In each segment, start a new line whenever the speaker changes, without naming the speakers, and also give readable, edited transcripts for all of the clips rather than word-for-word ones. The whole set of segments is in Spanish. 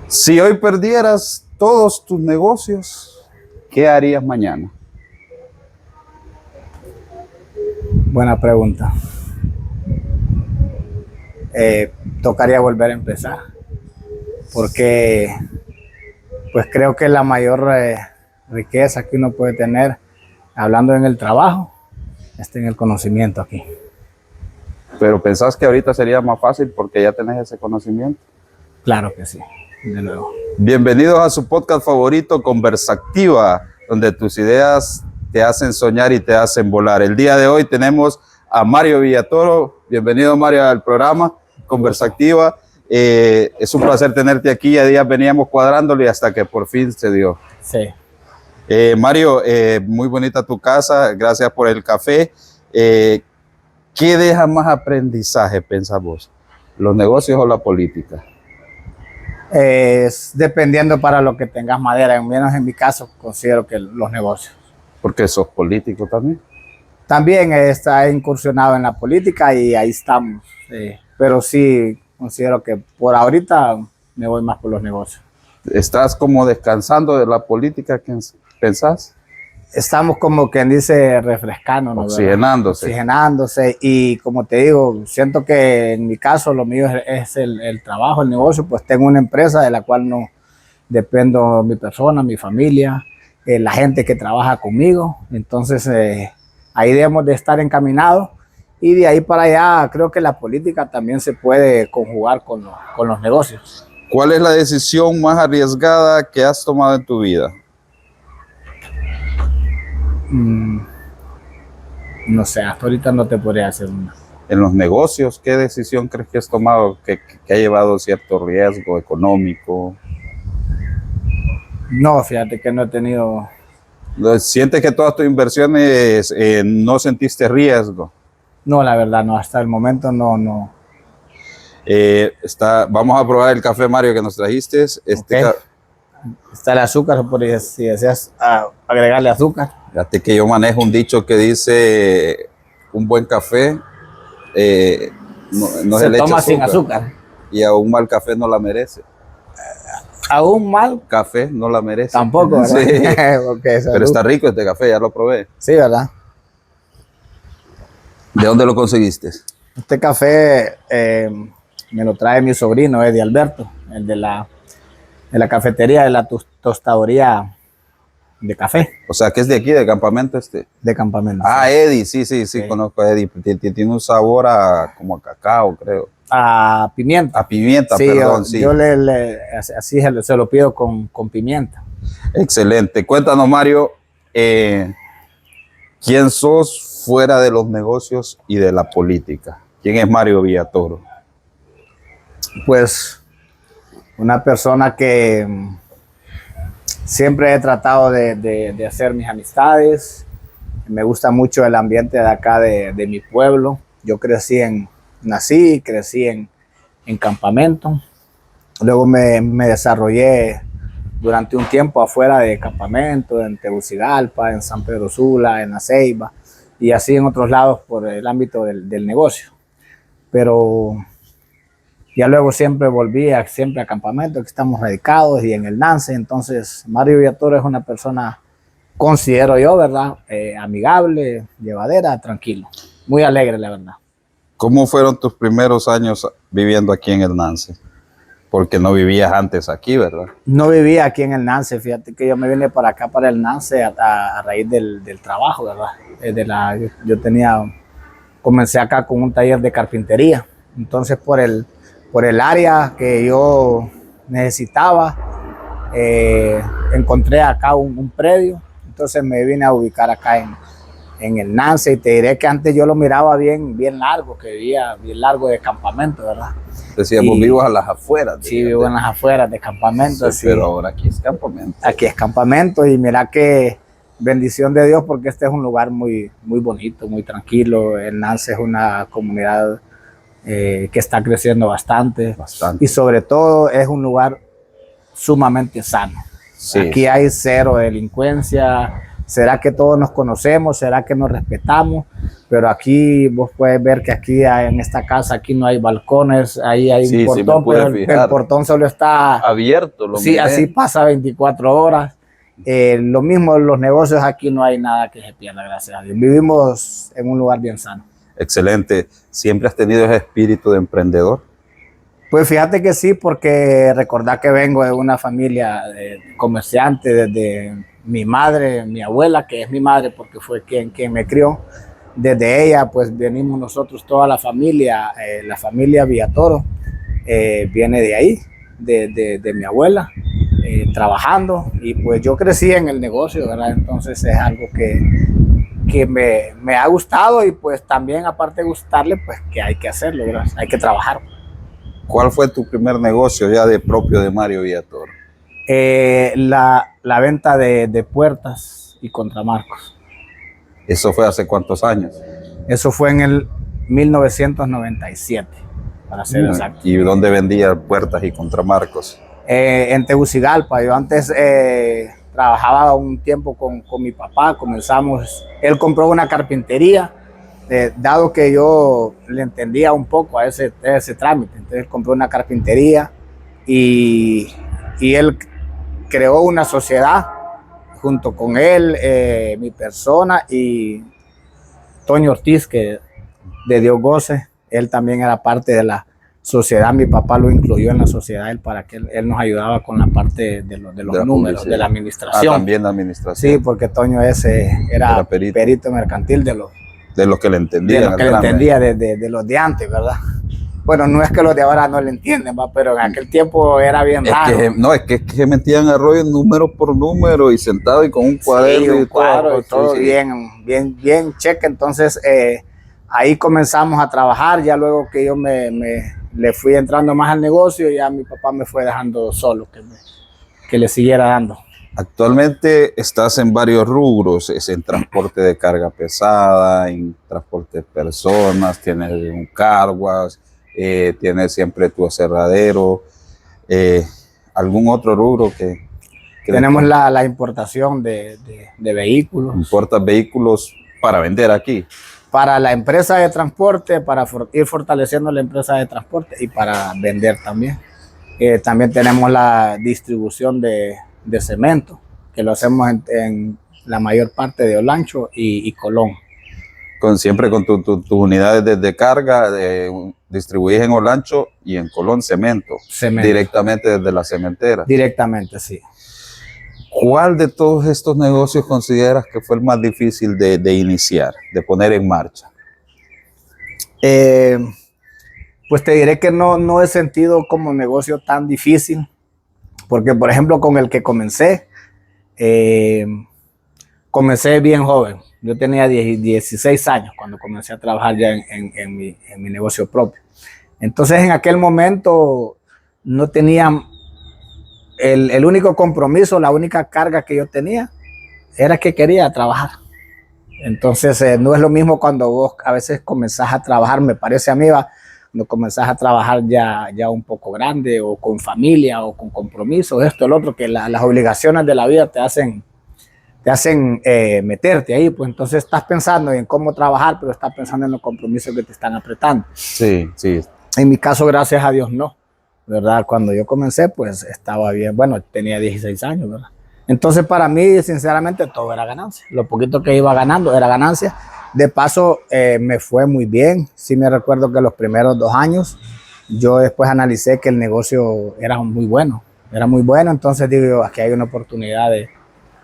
Si hoy perdieras todos tus negocios, ¿qué harías mañana?
Buena pregunta. Tocaría volver a empezar, porque pues creo que la mayor riqueza que uno puede tener, hablando en el trabajo, está en el conocimiento aquí.
Pero pensás que ahorita sería más fácil porque ya tenés ese conocimiento.
Claro que sí, de nuevo.
Bienvenidos a su podcast favorito, Conversativa, donde tus ideas te hacen soñar y te hacen volar. El día de hoy tenemos a Mario Villatoro. Bienvenido, Mario, al programa Conversativa. Es un placer tenerte aquí. Ya días veníamos cuadrándolo y hasta que por fin se dio.
Sí.
Mario, muy bonita tu casa. Gracias por el café. ¿Qué deja más aprendizaje, pensás vos? ¿Los negocios o la política?
Es dependiendo para lo que tengas madera. Al menos en mi caso, considero que los negocios.
Porque sos político también.
También está incursionado en la política y ahí estamos. Pero sí considero que por ahorita me voy más por los negocios.
¿Estás como descansando de la política que pensás?
Estamos como quien dice refrescando, ¿no?
Oxigenándose.
Oxigenándose, y como te digo, siento que en mi caso lo mío es el trabajo, el negocio. Pues tengo una empresa de la cual no dependo mi persona, mi familia, la gente que trabaja conmigo. Entonces ahí debemos de estar encaminados, y de ahí para allá creo que la política también se puede conjugar con los negocios.
¿Cuál es la decisión más arriesgada que has tomado en tu vida?
No sé, hasta ahorita no te podría hacer una.
En los negocios, ¿qué decisión crees que has tomado que ha llevado cierto riesgo económico?
No, fíjate que no he tenido.
¿Sientes que todas tus inversiones no sentiste riesgo?
No, la verdad no, hasta el momento no.
Vamos a probar el café, Mario, que nos trajiste.
Okay. Está el azúcar, si deseas agregarle azúcar.
Fíjate que yo manejo un dicho que dice: un buen café no
se toma sin azúcar.
Y a un mal café no la merece.
¿A un mal
café no la merece?
Tampoco, ¿verdad?
Sí.
Okay,
pero está rico este café, ya lo probé.
Sí, ¿verdad?
¿De dónde lo conseguiste?
Este café me lo trae mi sobrino, Eddie Alberto, el de la cafetería, de la tostadoría de café.
O sea, que es de aquí, de Campamento este.
De Campamento.
Ah, sí. Eddie, sí, conozco a Eddie. Tiene un sabor como a cacao, creo.
A pimienta.
A pimienta,
sí,
perdón,
sí. Yo así se lo pido con pimienta.
Excelente. Cuéntanos, Mario, ¿quién sos fuera de los negocios y de la política? ¿Quién es Mario Villatoro?
Pues una persona que siempre he tratado de hacer mis amistades. Me gusta mucho el ambiente de acá de mi pueblo. Yo nací y crecí en Campamento. Luego me desarrollé durante un tiempo afuera de Campamento, en Tegucigalpa, en San Pedro Sula, en La Ceiba, y así en otros lados por el ámbito del negocio. Pero ya luego siempre volví siempre a Campamento, que estamos radicados, y en el Nance. Entonces Mario Villatoro es una persona, considero yo, ¿verdad? Amigable, llevadera, tranquilo, muy alegre, la verdad.
¿Cómo fueron tus primeros años viviendo aquí en el Nance? Porque no vivías antes aquí, ¿verdad?
No vivía aquí en el Nance, fíjate que yo me vine para acá, para el Nance, a raíz del trabajo, ¿verdad? Comencé acá con un taller de carpintería. Entonces por el área que yo necesitaba, encontré acá un predio. Entonces me vine a ubicar acá en el Nance, y te diré que antes yo lo miraba bien largo, que vivía bien largo de Campamento, ¿verdad?
Decíamos, vivo a las afueras.
Sí, vivo en las afueras de Campamento.
Sí, pero ahora aquí es Campamento.
Aquí es Campamento, y mira que bendición de Dios, porque este es un lugar muy bonito, muy tranquilo. El Nance es una comunidad que está creciendo bastante. Y sobre todo es un lugar sumamente sano. Sí. Aquí hay cero delincuencia, ¿Será que todos nos conocemos? ¿Será que nos respetamos? Pero aquí vos puedes ver que aquí en esta casa aquí no hay balcones, ahí hay un portón, pero el portón solo está
abierto.
Sí, así pasa 24 horas. Lo mismo los negocios, aquí no hay nada que se pierda, gracias a Dios. Vivimos en un lugar bien sano.
Excelente. ¿Siempre has tenido ese espíritu de emprendedor?
Pues fíjate que sí, porque recordá que vengo de una familia de comerciantes, desde mi madre, mi abuela, que es mi madre porque fue quien me crió. Desde ella pues venimos nosotros, toda la familia Villatoro viene de ahí, de mi abuela, trabajando, y pues yo crecí en el negocio, ¿verdad? Entonces es algo que me ha gustado, y pues también aparte de gustarle, pues que hay que hacerlo, ¿verdad? Hay que trabajar.
¿Cuál fue tu primer negocio ya de propio de Mario Villatoro?
La venta de puertas y contramarcos.
¿Eso fue hace cuántos años?
Eso fue en el 1997, para ser exacto.
¿Y dónde vendía puertas y contramarcos?
En Tegucigalpa. Yo antes trabajaba un tiempo con mi papá, comenzamos, él compró una carpintería, dado que yo le entendía un poco a ese trámite, entonces compró una carpintería y él creó una sociedad junto con él, mi persona y Toño Ortiz, que de Dios goce, él también era parte de la sociedad. Mi papá lo incluyó en la sociedad para que él nos ayudaba con la parte de los números, de la administración.
También la administración.
Sí, porque Toño era perito mercantil de los que le entendían. De los que le entendía de los de antes, ¿verdad? Bueno, no es que los de ahora no le entienden, ¿va? Pero en aquel tiempo era bien raro.
Es que se metían a rollo número por número y sentado y con un cuaderno.
Sí, un cuadro y todo bien cheque. Entonces ahí comenzamos a trabajar. Ya luego que yo le fui entrando más al negocio, ya mi papá me fue dejando solo, que le siguiera dando.
Actualmente estás en varios rubros, es en transporte de carga pesada, en transporte de personas, tienes un car wash, tienes siempre tu aserradero. ¿Algún otro rubro que
tenemos la importación de vehículos?
¿Importas vehículos para vender aquí?
Para la empresa de transporte, para ir fortaleciendo la empresa de transporte y para vender también. También tenemos la distribución de cemento, que lo hacemos en la mayor parte de Olancho y Colón.
Siempre con tus unidades de carga, distribuís en Olancho y en Colón cemento. Directamente desde la cementera.
Directamente, sí.
¿Cuál de todos estos negocios consideras que fue el más difícil de iniciar, de poner en marcha?
Pues te diré que no he sentido como negocio tan difícil, porque por ejemplo con el que comencé bien joven. Yo tenía 16 años cuando comencé a trabajar ya en mi negocio propio. Entonces en aquel momento no tenía el único compromiso, la única carga que yo tenía era que quería trabajar. Entonces no es lo mismo cuando vos a veces comenzás a trabajar, me parece a mí, cuando comenzás a trabajar ya un poco grande o con familia o con compromisos, esto, el otro, que las obligaciones de la vida te hacen meterte ahí, pues entonces estás pensando en cómo trabajar, pero estás pensando en los compromisos que te están apretando.
Sí, sí.
En mi caso, gracias a Dios, no, ¿verdad? Cuando yo comencé, pues estaba bien, bueno, tenía 16 años, ¿verdad? Entonces para mí, sinceramente, todo era ganancia. Lo poquito que iba ganando era ganancia. De paso, me fue muy bien. Sí me recuerdo que los primeros 2 años, yo después analicé que el negocio era muy bueno. Era muy bueno, entonces digo, aquí hay una oportunidad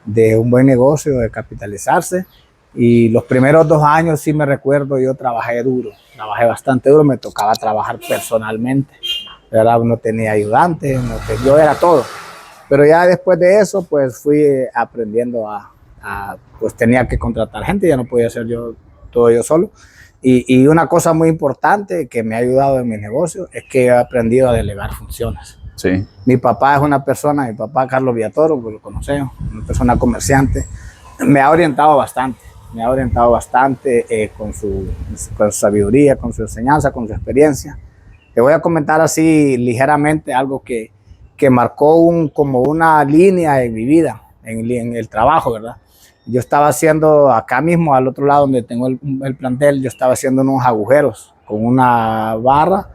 de un buen negocio, de capitalizarse. Y los primeros 2 años, sí me recuerdo, yo trabajé duro. Trabajé bastante duro, me tocaba trabajar personalmente, ¿verdad? No tenía ayudante, yo era todo. Pero ya después de eso, pues fui aprendiendo pues tenía que contratar gente, ya no podía hacer todo yo solo. Y una cosa muy importante que me ha ayudado en mi negocio es que he aprendido a delegar funciones.
Sí.
Mi papá Carlos Villatoro, pues lo conocemos, una persona comerciante, me ha orientado bastante con su sabiduría, con su enseñanza, con su experiencia. Te voy a comentar así ligeramente algo que marcó como una línea en mi vida, en el trabajo, ¿verdad? Yo estaba haciendo acá mismo, al otro lado donde tengo el plantel, yo estaba haciendo unos agujeros con una barra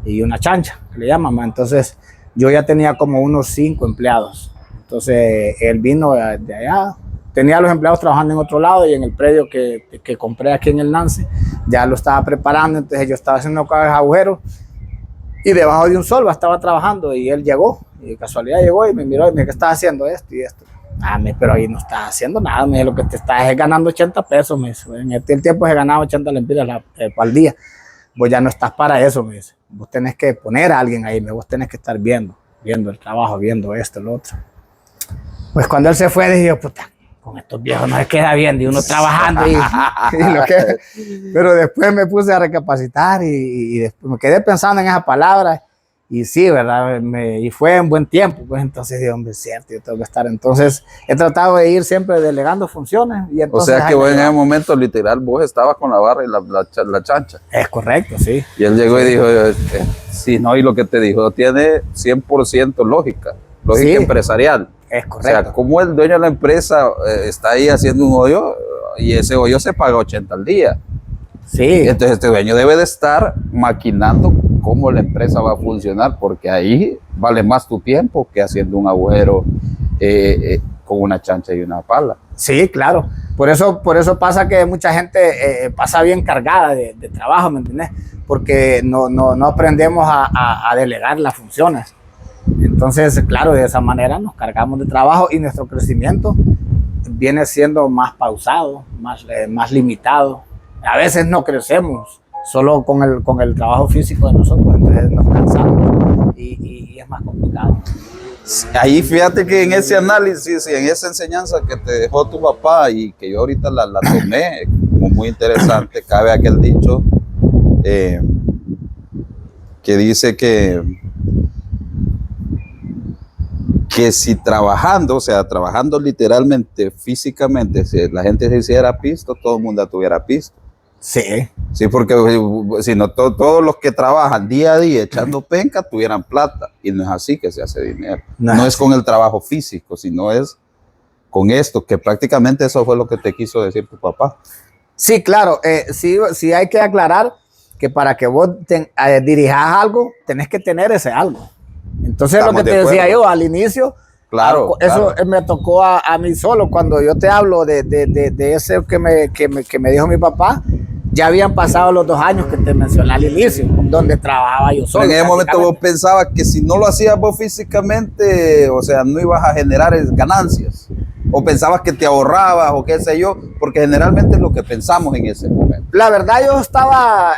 y una chancha, que le llaman, ¿no? Entonces yo ya tenía como unos 5 empleados. Entonces él vino de allá, tenía a los empleados trabajando en otro lado y en el predio que compré aquí en el Nance, ya lo estaba preparando, entonces yo estaba haciendo agujeros y debajo de un solva estaba trabajando y él llegó, y de casualidad llegó y me miró y me dijo, ¿qué estás haciendo esto y esto? Pero ahí no estás haciendo nada, me dijo, lo que te estás es ganando 80 pesos, me dice. En este tiempo se ganaba 80 lempiras al día, vos ya no estás para eso, me dice. Vos tenés que poner a alguien ahí, vos tenés que estar viendo el trabajo, viendo esto, lo otro. Pues cuando él se fue, dije yo, puta, con estos viejos no se queda bien, y uno trabajando pero después me puse a recapacitar y después me quedé pensando en esas palabras. Y sí, ¿verdad? Y fue en buen tiempo, pues entonces dije, hombre, es cierto, yo tengo que estar. Entonces he tratado de ir siempre delegando funciones. Y entonces,
o sea que vos en ese momento literal vos estabas con la barra y la chancha.
Es correcto, sí.
Y él llegó y dijo, sí, no, y lo que te dijo tiene 100% lógica sí, empresarial.
Es correcto.
O sea, como el dueño de la empresa está ahí haciendo un hoyo y ese hoyo se paga 80 al día.
Sí.
Entonces este dueño debe de estar maquinando cómo la empresa va a funcionar, porque ahí vale más tu tiempo que haciendo un agujero con una chancha y una pala.
Sí, claro. Por eso pasa que mucha gente pasa bien cargada de trabajo, ¿me entiendes? Porque no aprendemos a delegar las funciones. Entonces, claro, de esa manera nos cargamos de trabajo y nuestro crecimiento viene siendo más pausado, más limitado. A veces no crecemos solo con el trabajo físico de nosotros, entonces nos cansamos y es más complicado.
Ahí fíjate que en ese análisis y en esa enseñanza que te dejó tu papá y que yo ahorita la tomé como muy interesante, cabe aquel dicho que dice que si trabajando, o sea, trabajando literalmente, físicamente, si la gente se hiciera pisto, todo el mundo tuviera pisto.
Sí.
Sí, porque si no, todos los que trabajan día a día echando penca tuvieran plata. Y no es así que se hace dinero. No es con el trabajo físico, sino es con esto, que prácticamente eso fue lo que te quiso decir tu papá.
Sí, claro. Sí hay que aclarar que para que vos dirijas algo, tenés que tener ese algo. Entonces, lo que te decía yo al inicio,
claro,
eso me tocó a mí solo. Cuando yo te hablo de ese que me dijo mi papá, ya habían pasado los 2 años que te mencioné al inicio, donde trabajaba yo solo.
En ese momento vos pensabas que si no lo hacías vos físicamente, o sea, no ibas a generar ganancias. O pensabas que te ahorrabas o qué sé yo, porque generalmente es lo que pensamos en ese momento.
La verdad, yo estaba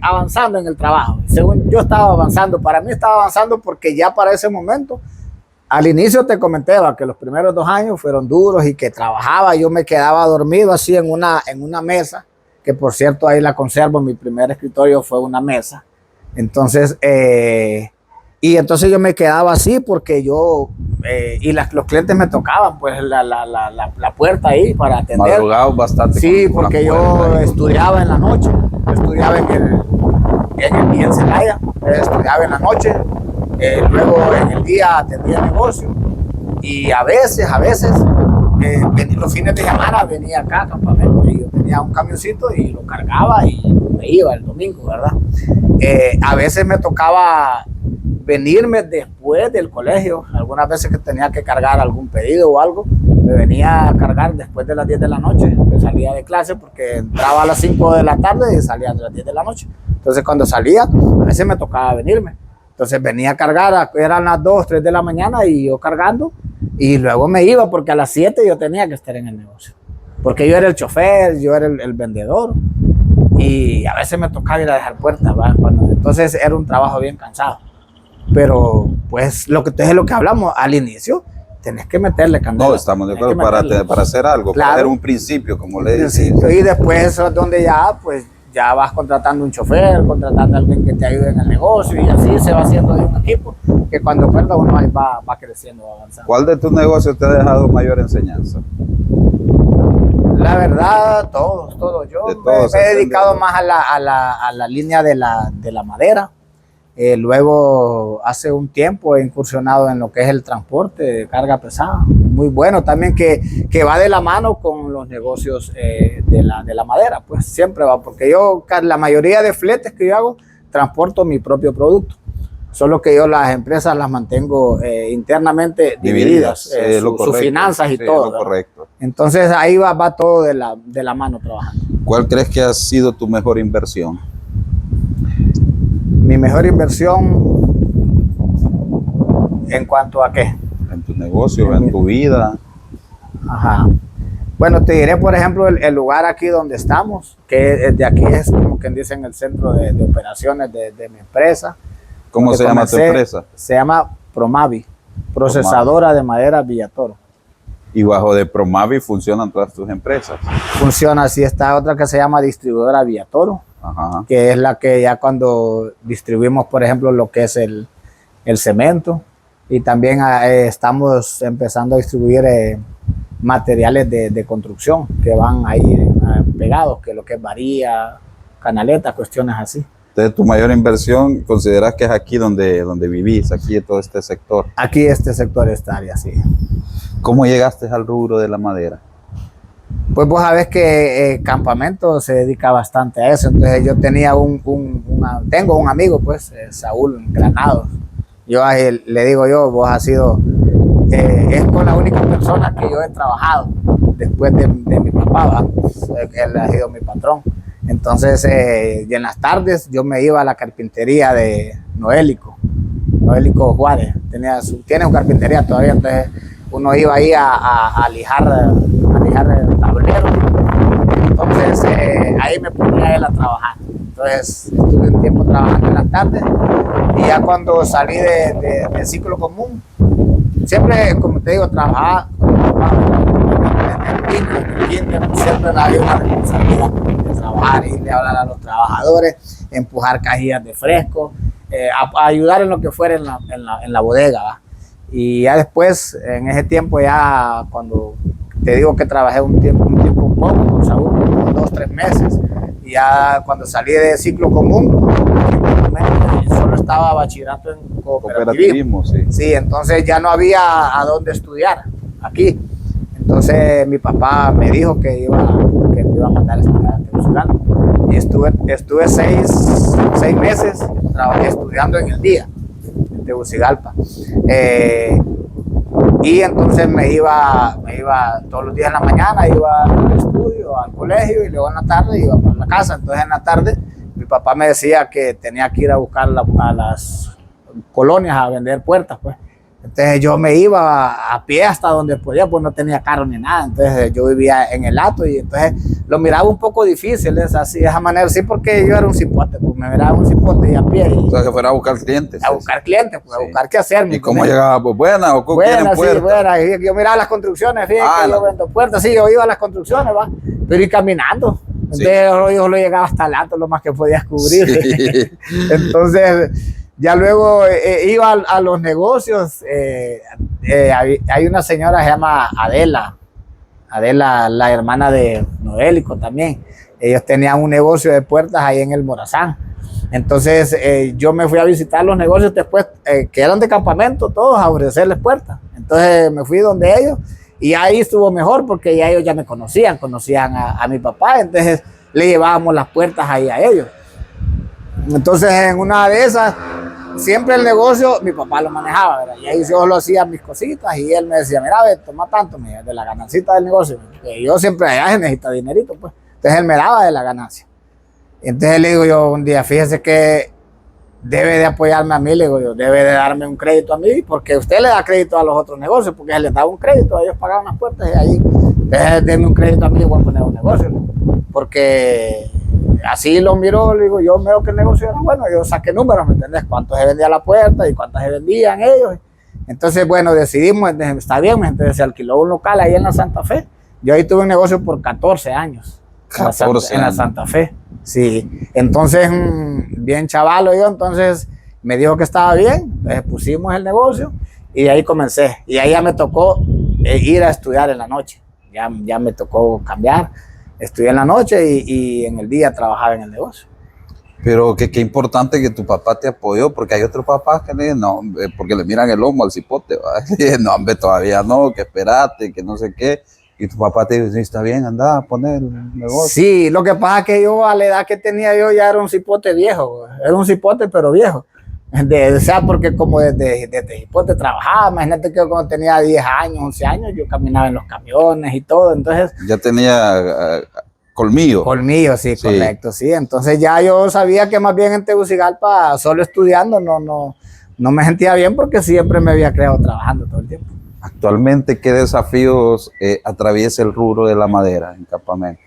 avanzando en el trabajo. Según yo estaba avanzando, para mí estaba avanzando porque ya para ese momento, al inicio te comenté que los primeros 2 años fueron duros y que trabajaba, yo me quedaba dormido así en una mesa, que por cierto ahí la conservo, mi primer escritorio fue una mesa. Entonces, entonces yo me quedaba así porque yo, los clientes me tocaban pues la puerta ahí para atender.
Madrugados bastante.
Sí, porque yo estudiaba en la noche, estudiaba en Celaya, estudiaba en la noche, luego en el día atendía el negocio y a veces, los fines de semana venía acá a campamento y yo tenía un camioncito y lo cargaba y me iba el domingo, ¿verdad? A veces me tocaba venirme después del colegio, algunas veces que tenía que cargar algún pedido o algo, me venía a cargar después de las 10 de la noche, que salía de clase porque entraba a las 5 de la tarde y salía a las 10 de la noche. Entonces cuando salía, a veces me tocaba venirme. Entonces venía a cargar, eran las 2, 3 de la mañana y yo cargando y luego me iba porque a las 7 yo tenía que estar en el negocio. Porque yo era el chofer, yo era el vendedor y a veces me tocaba ir a dejar puertas, ¿va? Entonces era un trabajo bien cansado. Pero pues lo que hablamos al inicio, tenés que meterle candela.
No, estamos de acuerdo para hacer algo, claro. Para hacer un principio, como le decís.
Y después eso es donde ya vas contratando un chofer, contratando a alguien que te ayude en el negocio y así se va haciendo de un equipo que cuando pierda uno ahí va creciendo, va avanzando.
¿Cuál de tus negocios te ha dejado mayor enseñanza?
La verdad, todos. Yo me he dedicado más a la línea de la madera. Luego, hace un tiempo he incursionado en lo que es el transporte de carga pesada, muy bueno también, que va de la mano con los negocios de la madera, pues siempre va, porque yo, la mayoría de fletes que yo hago, transporto mi propio producto, solo que yo las empresas las mantengo internamente divididas, sus finanzas y todo.
Correcto.
Entonces ahí va todo de la mano trabajando.
¿Cuál crees que ha sido tu mejor inversión?
Mi mejor inversión, ¿en cuanto a qué?
En tu negocio, en tu vida.
Ajá. Bueno, te diré, por ejemplo, el lugar aquí donde estamos, que de aquí es como quien dice el centro de operaciones de mi empresa.
¿Cómo se llama tu empresa?
Se llama Promavi, procesadora de madera Villatoro.
Y bajo de Promavi funcionan todas tus empresas.
Funciona así. Está otra que se llama distribuidora Villatoro. Ajá. Que es la que ya cuando distribuimos, por ejemplo, lo que es el cemento, y también estamos empezando a distribuir materiales de construcción que van ahí pegados, que lo que es varilla, canaleta, cuestiones así.
Entonces, tu mayor inversión, ¿consideras que es aquí donde vivís, aquí en todo este sector?
Aquí este sector, esta área, sí.
¿Cómo llegaste al rubro de la madera?
Pues vos sabés que Campamento se dedica bastante a eso. Entonces yo tenía tengo un amigo, pues, Saúl Granados. Yo le digo yo, vos has sido, es con la única persona que yo he trabajado después de mi papá, ¿va? Él ha sido mi patrón. Entonces, y en las tardes yo me iba a la carpintería de Noélico Juárez. Tiene una carpintería todavía, entonces uno iba ahí a lijar tablero. Entonces ahí me ponía él a trabajar. Entonces estuve un tiempo trabajando en las tardes, y ya cuando salí de ciclo común, siempre, como te digo, trabajaba en el kinder, siempre había una responsabilidad de trabajar, irle a hablar a los trabajadores, empujar cajillas de fresco, a ayudar en lo que fuera en la bodega, ¿va? Y ya después, en ese tiempo, ya cuando te digo que trabajé un tiempo poco con Saúl, unos 2 o 3 meses, y ya cuando salí de ciclo común, solo estaba bachillerato en cooperativismo. Sí. Sí, entonces ya no había a dónde estudiar aquí. Entonces mi papá me dijo que me iba a mandar a estudiar a Tegucigalpa. Y estuve 6 meses, trabajé estudiando en el día en Tegucigalpa. Y entonces me iba todos los días en la mañana, iba al estudio, al colegio, y luego en la tarde iba para la casa. Entonces en la tarde mi papá me decía que tenía que ir a buscar a las colonias a vender puertas, pues. Entonces yo me iba a pie hasta donde podía, pues no tenía carro ni nada. Entonces yo vivía en el Hato, y entonces lo miraba un poco difícil, de esa manera, sí, porque yo era un cipote, pues me miraba un cipote y a pie.
O sea, que fuera a buscar clientes.
A buscar clientes, pues, sí. A buscar qué hacer.
¿Y cómo llegaba? Pues buena, o con quieren puertas.
Sí, buena. Yo miraba las construcciones, fíjate, yo vendo puertas, sí, yo iba a las construcciones, va, pero ir caminando. Entonces sí. Yo lo llegaba hasta el Hato, lo más que podías cubrir. Sí. Entonces ya luego iba a los negocios. Hay una señora que se llama Adela, la hermana de Noélico también. Ellos tenían un negocio de puertas ahí en el Morazán. Entonces yo me fui a visitar los negocios después, que eran de Campamento, todos, a ofrecerles puertas. Entonces me fui donde ellos, y ahí estuvo mejor porque ya ellos ya me conocían a mi papá. Entonces le llevábamos las puertas ahí a ellos. Entonces en una de esas, siempre el negocio mi papá lo manejaba, ¿verdad? Y ahí yo lo hacía mis cositas, y él me decía, mira, ve, toma tanto, mira, de la ganancita del negocio, porque yo siempre allá se necesita dinerito, pues. Entonces él me daba de la ganancia. Entonces le digo yo un día, fíjese que debe de apoyarme a mí, le digo yo, debe de darme un crédito a mí, porque usted le da crédito a los otros negocios, porque él les daba un crédito, ellos pagaban las puertas, y ahí, déme un crédito a mí, voy a poner un negocio, ¿no? Porque así lo miro, le digo, yo veo que el negocio era bueno, yo saqué números, ¿me entendés? Cuánto se vendía la puerta y cuántas se vendían ellos. Entonces, bueno, decidimos, está bien, entonces se alquiló un local ahí en la Santa Fe. Yo ahí tuve un negocio por 14 años.
14
en la Santa Fe, sí. Entonces, bien chavalo yo, entonces me dijo que estaba bien, entonces pusimos el negocio, y de ahí comencé. Y ahí ya me tocó ir a estudiar en la noche, ya me tocó cambiar. Estudié en la noche y en el día trabajaba en el negocio.
Pero qué importante que tu papá te apoyó, porque hay otros papás que le dicen, no, porque le miran el lomo al cipote, ¿va? Y dicen, no, hombre, todavía no, que espérate, que no sé qué. Y tu papá te dice, sí, está bien, anda a poner el negocio.
Sí, lo que pasa es que yo a la edad que tenía yo ya era un cipote viejo, era un cipote pero viejo. O sea, porque como desde cipote trabajaba, imagínate que yo cuando tenía 10 años, 11 años, yo caminaba en los camiones y todo, entonces...
Ya tenía colmillo.
Colmillo, sí, correcto, sí. Entonces ya yo sabía que más bien en Tegucigalpa, solo estudiando, no me sentía bien porque siempre me había creado trabajando todo el tiempo.
Actualmente, ¿qué desafíos atraviesa el rubro de la madera en campamento?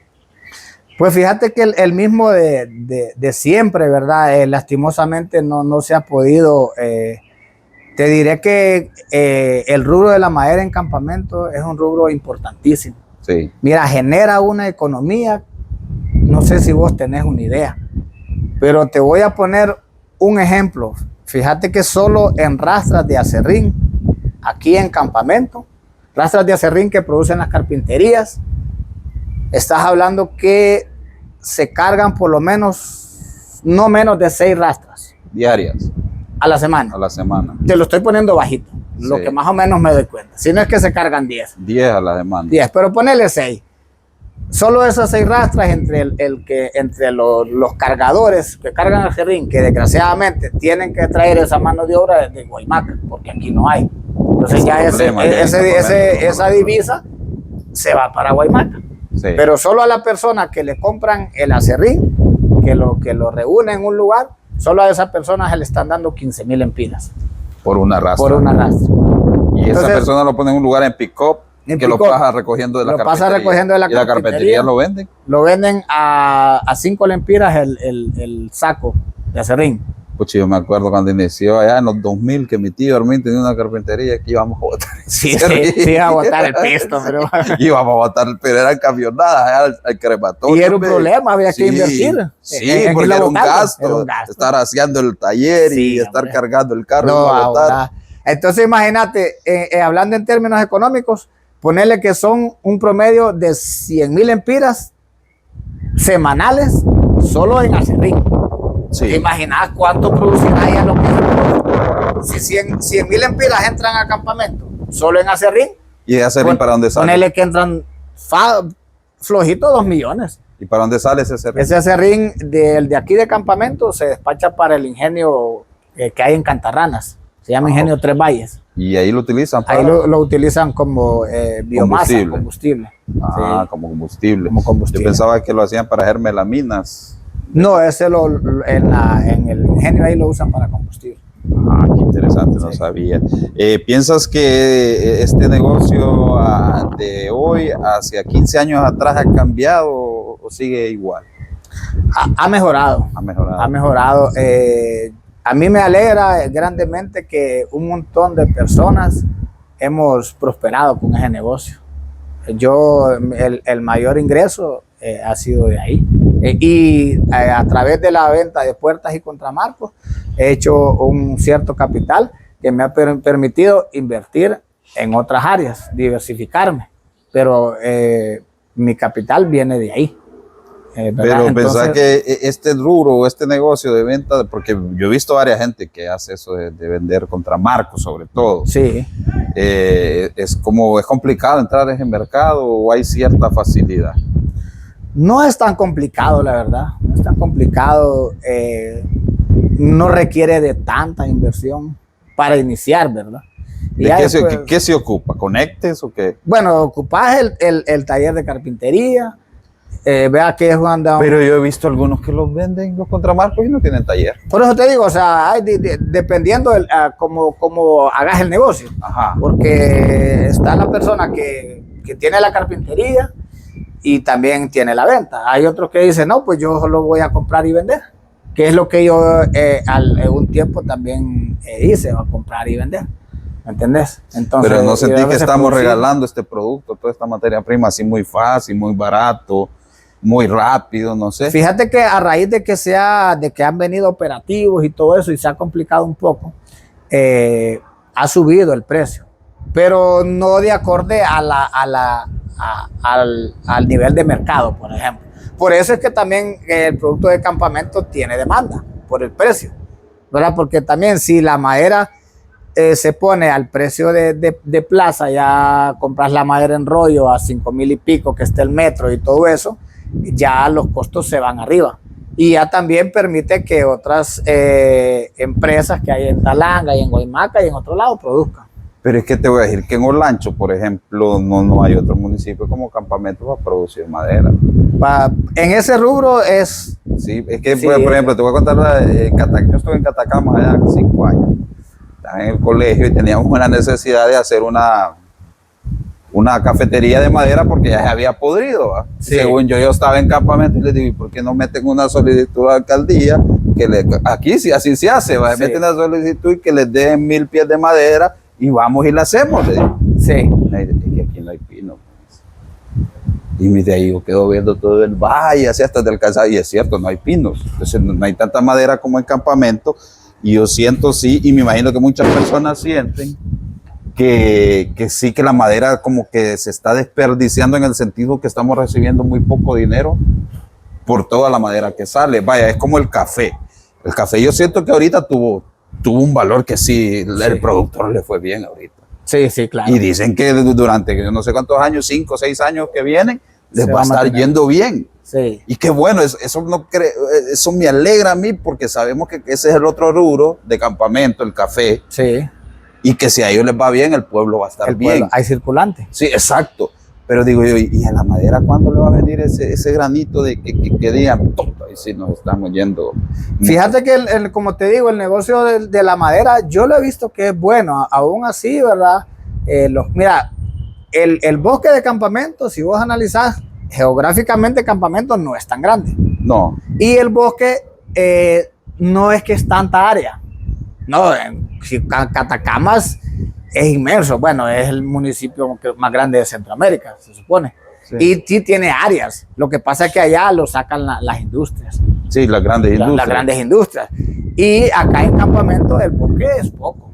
Pues fíjate que el mismo de siempre, ¿verdad? Lastimosamente no se ha podido. Te diré que el rubro de la madera en campamento es un rubro importantísimo.
Sí.
Mira, genera una economía, no sé si vos tenés una idea, pero te voy a poner un ejemplo. Fíjate que solo en rastras de acerrín, aquí en campamento, rastras de acerrín que producen las carpinterías, estás hablando que se cargan por lo menos, no menos de 6 rastras.
Diarias.
A la semana.
A la semana.
Te lo estoy poniendo bajito, lo
Sí.
que más o menos me doy cuenta. Si no es que se cargan 10.
10 a la semana.
10, pero ponele 6. Solo esas 6 rastras entre los cargadores que cargan el acerrín, que desgraciadamente tienen que traer esa mano de obra desde Guaymaca, porque aquí no hay. Entonces ya esa divisa se va para Guaymaca.
Sí.
Pero solo a la persona que le compran el acerrín, que lo reúne en un lugar, solo a esa persona se le están dando 15,000 empiras.
Por una rastra.
Por una rastra.
Y
Entonces,
esa persona lo pone en un lugar en pick-up, que lo pasa recogiendo de la carpintería.
Pasa recogiendo de la
¿Y la carpintería lo venden?
Lo venden a 5 lempiras el saco de acerrín.
Pues yo me acuerdo cuando inició allá en los 2000 que mi tío Hermín tenía una carpintería que íbamos a botar.
Sí, iba a botar el pisto, pero...
íbamos a botar, pero eran camionadas al crematorio.
Y era un problema, había que invertir.
Sí, porque era un gasto. Estar haciendo el taller y estar cargando el carro.
No, ahora. Entonces imagínate, hablando en términos económicos, ponerle que son un promedio de 100,000 empiras semanales solo en acerrín.
Sí.
¿Te imaginas cuánto producirá ya lo que si 100,000 empiras entran a campamento solo en acerrín?
¿Y de acerrín para dónde sale?
Ponele que entran flojito 2 millones.
¿Y para dónde sale ese acerrín?
Ese acerrín de aquí de campamento se despacha para el ingenio que hay en Cantarranas. Se llama Ingenio Tres Valles.
Y ahí lo utilizan para...
Ahí lo utilizan como biomasa, combustible.
Ah,
Sí.
Como combustible.
Como combustible.
Yo pensaba que lo hacían para hacer melaminas.
No, ese en el ingenio ahí lo usan para combustible.
Ah, qué interesante, no sabía. ¿Piensas que este negocio de hoy hacia 15 años atrás ha cambiado o sigue igual?
Ha mejorado.
Ha mejorado.
Ha mejorado. A mí me alegra grandemente que un montón de personas hemos prosperado con ese negocio. El mayor ingreso ha sido de ahí. Y a través de la venta de puertas y contramarcos he hecho un cierto capital que me ha permitido invertir en otras áreas, diversificarme. Pero mi capital viene de ahí.
Pero pensar que este rubro, este negocio de venta, porque yo he visto varias gente que hace eso de vender contramarcos sobre todo.
Sí.
Es complicado entrar en ese mercado o hay cierta facilidad.
No es tan complicado, la verdad. No es tan complicado. No requiere de tanta inversión para iniciar, ¿verdad?
¿Qué se ocupa? ¿Conectes o qué?
Bueno, ocupás el taller de carpintería. Vea que es cuando...
Pero yo he visto algunos que los venden los contramarcos y no tienen taller.
Por eso te digo, o sea, dependiendo cómo hagas el negocio.
Ajá.
Porque está la persona que tiene la carpintería y también tiene la venta. Hay otros que dicen, no, pues yo solo voy a comprar y vender. Que es lo que yo un tiempo también hice, a comprar y vender. ¿Me entendés? Entonces,
pero no sentí que estamos regalando este producto, toda esta materia prima así muy fácil, muy barato, muy rápido, no sé.
Fíjate que a raíz de que han venido operativos y todo eso y se ha complicado un poco, ha subido el precio, pero no de acorde al nivel de mercado, por ejemplo. Por eso es que también el producto de campamento tiene demanda, por el precio, ¿verdad? Porque también si la madera se pone al precio de plaza, ya compras la madera en rollo a 5,000 y pico, que esté el metro y todo eso, ya los costos se van arriba. Y ya también permite que otras empresas que hay en Talanga y en Guaymaca y en otro lado produzcan.
Pero es que te voy a decir que en Olancho, por ejemplo, no hay otro municipio como campamento para producir madera.
En ese rubro es...
Sí, es que,
Sí.
por ejemplo, te voy a contar, yo estuve en Catacama allá 5 años. Estaba en el colegio y teníamos una necesidad de hacer una cafetería de madera porque ya se había podrido. ¿Va?
Sí.
Según yo estaba en campamento y les digo, ¿y por qué no meten una solicitud a la alcaldía? Aquí sí, así se hace, ¿va?
Sí.
Meten una solicitud y que les den 1,000 pies de madera y vamos y la hacemos. Le digo.
Sí.
Es que aquí no hay pino. Y de ahí yo quedo viendo todo el valle, así hasta del calzado, y es cierto, no hay pinos. Entonces no hay tanta madera como en campamento. Y yo siento sí, y me imagino que muchas personas sienten que sí, que la madera como que se está desperdiciando en el sentido que estamos recibiendo muy poco dinero por toda la madera que sale. Vaya, es como el café. El café yo siento que ahorita tuvo un valor que sí, el productor le fue bien ahorita.
Sí, sí, claro.
Y dicen que durante yo no sé cuántos años, 5 o 6 años que vienen, les
Se
va
va
a
a
estar
mantener.
yendo bien.
Sí.
Y qué bueno, eso me alegra a mí porque sabemos que ese es el otro rubro de campamento, el café,
Sí.
y que si a ellos les va bien, el pueblo va a estar
El
bien.
pueblo, hay circulante.
Sí, exacto. Pero digo yo, ¿y a la madera cuándo le va a venir ese granito de que digan, tonto? Y si nos estamos yendo.
Fíjate que, como te digo, el negocio de la madera, yo lo he visto que es bueno, aún así, ¿verdad? Mira, el bosque de campamento, si vos analizás, geográficamente campamento no es tan grande.
No,
Y el bosque no es que es tanta área. No, Catacamas es inmenso. Bueno, es el municipio más grande de Centroamérica, se supone.
sí.
Y sí tiene áreas. Lo que pasa es que allá lo sacan las industrias.
Sí, las grandes industrias.
Las grandes industrias. Y acá en campamento el bosque es poco.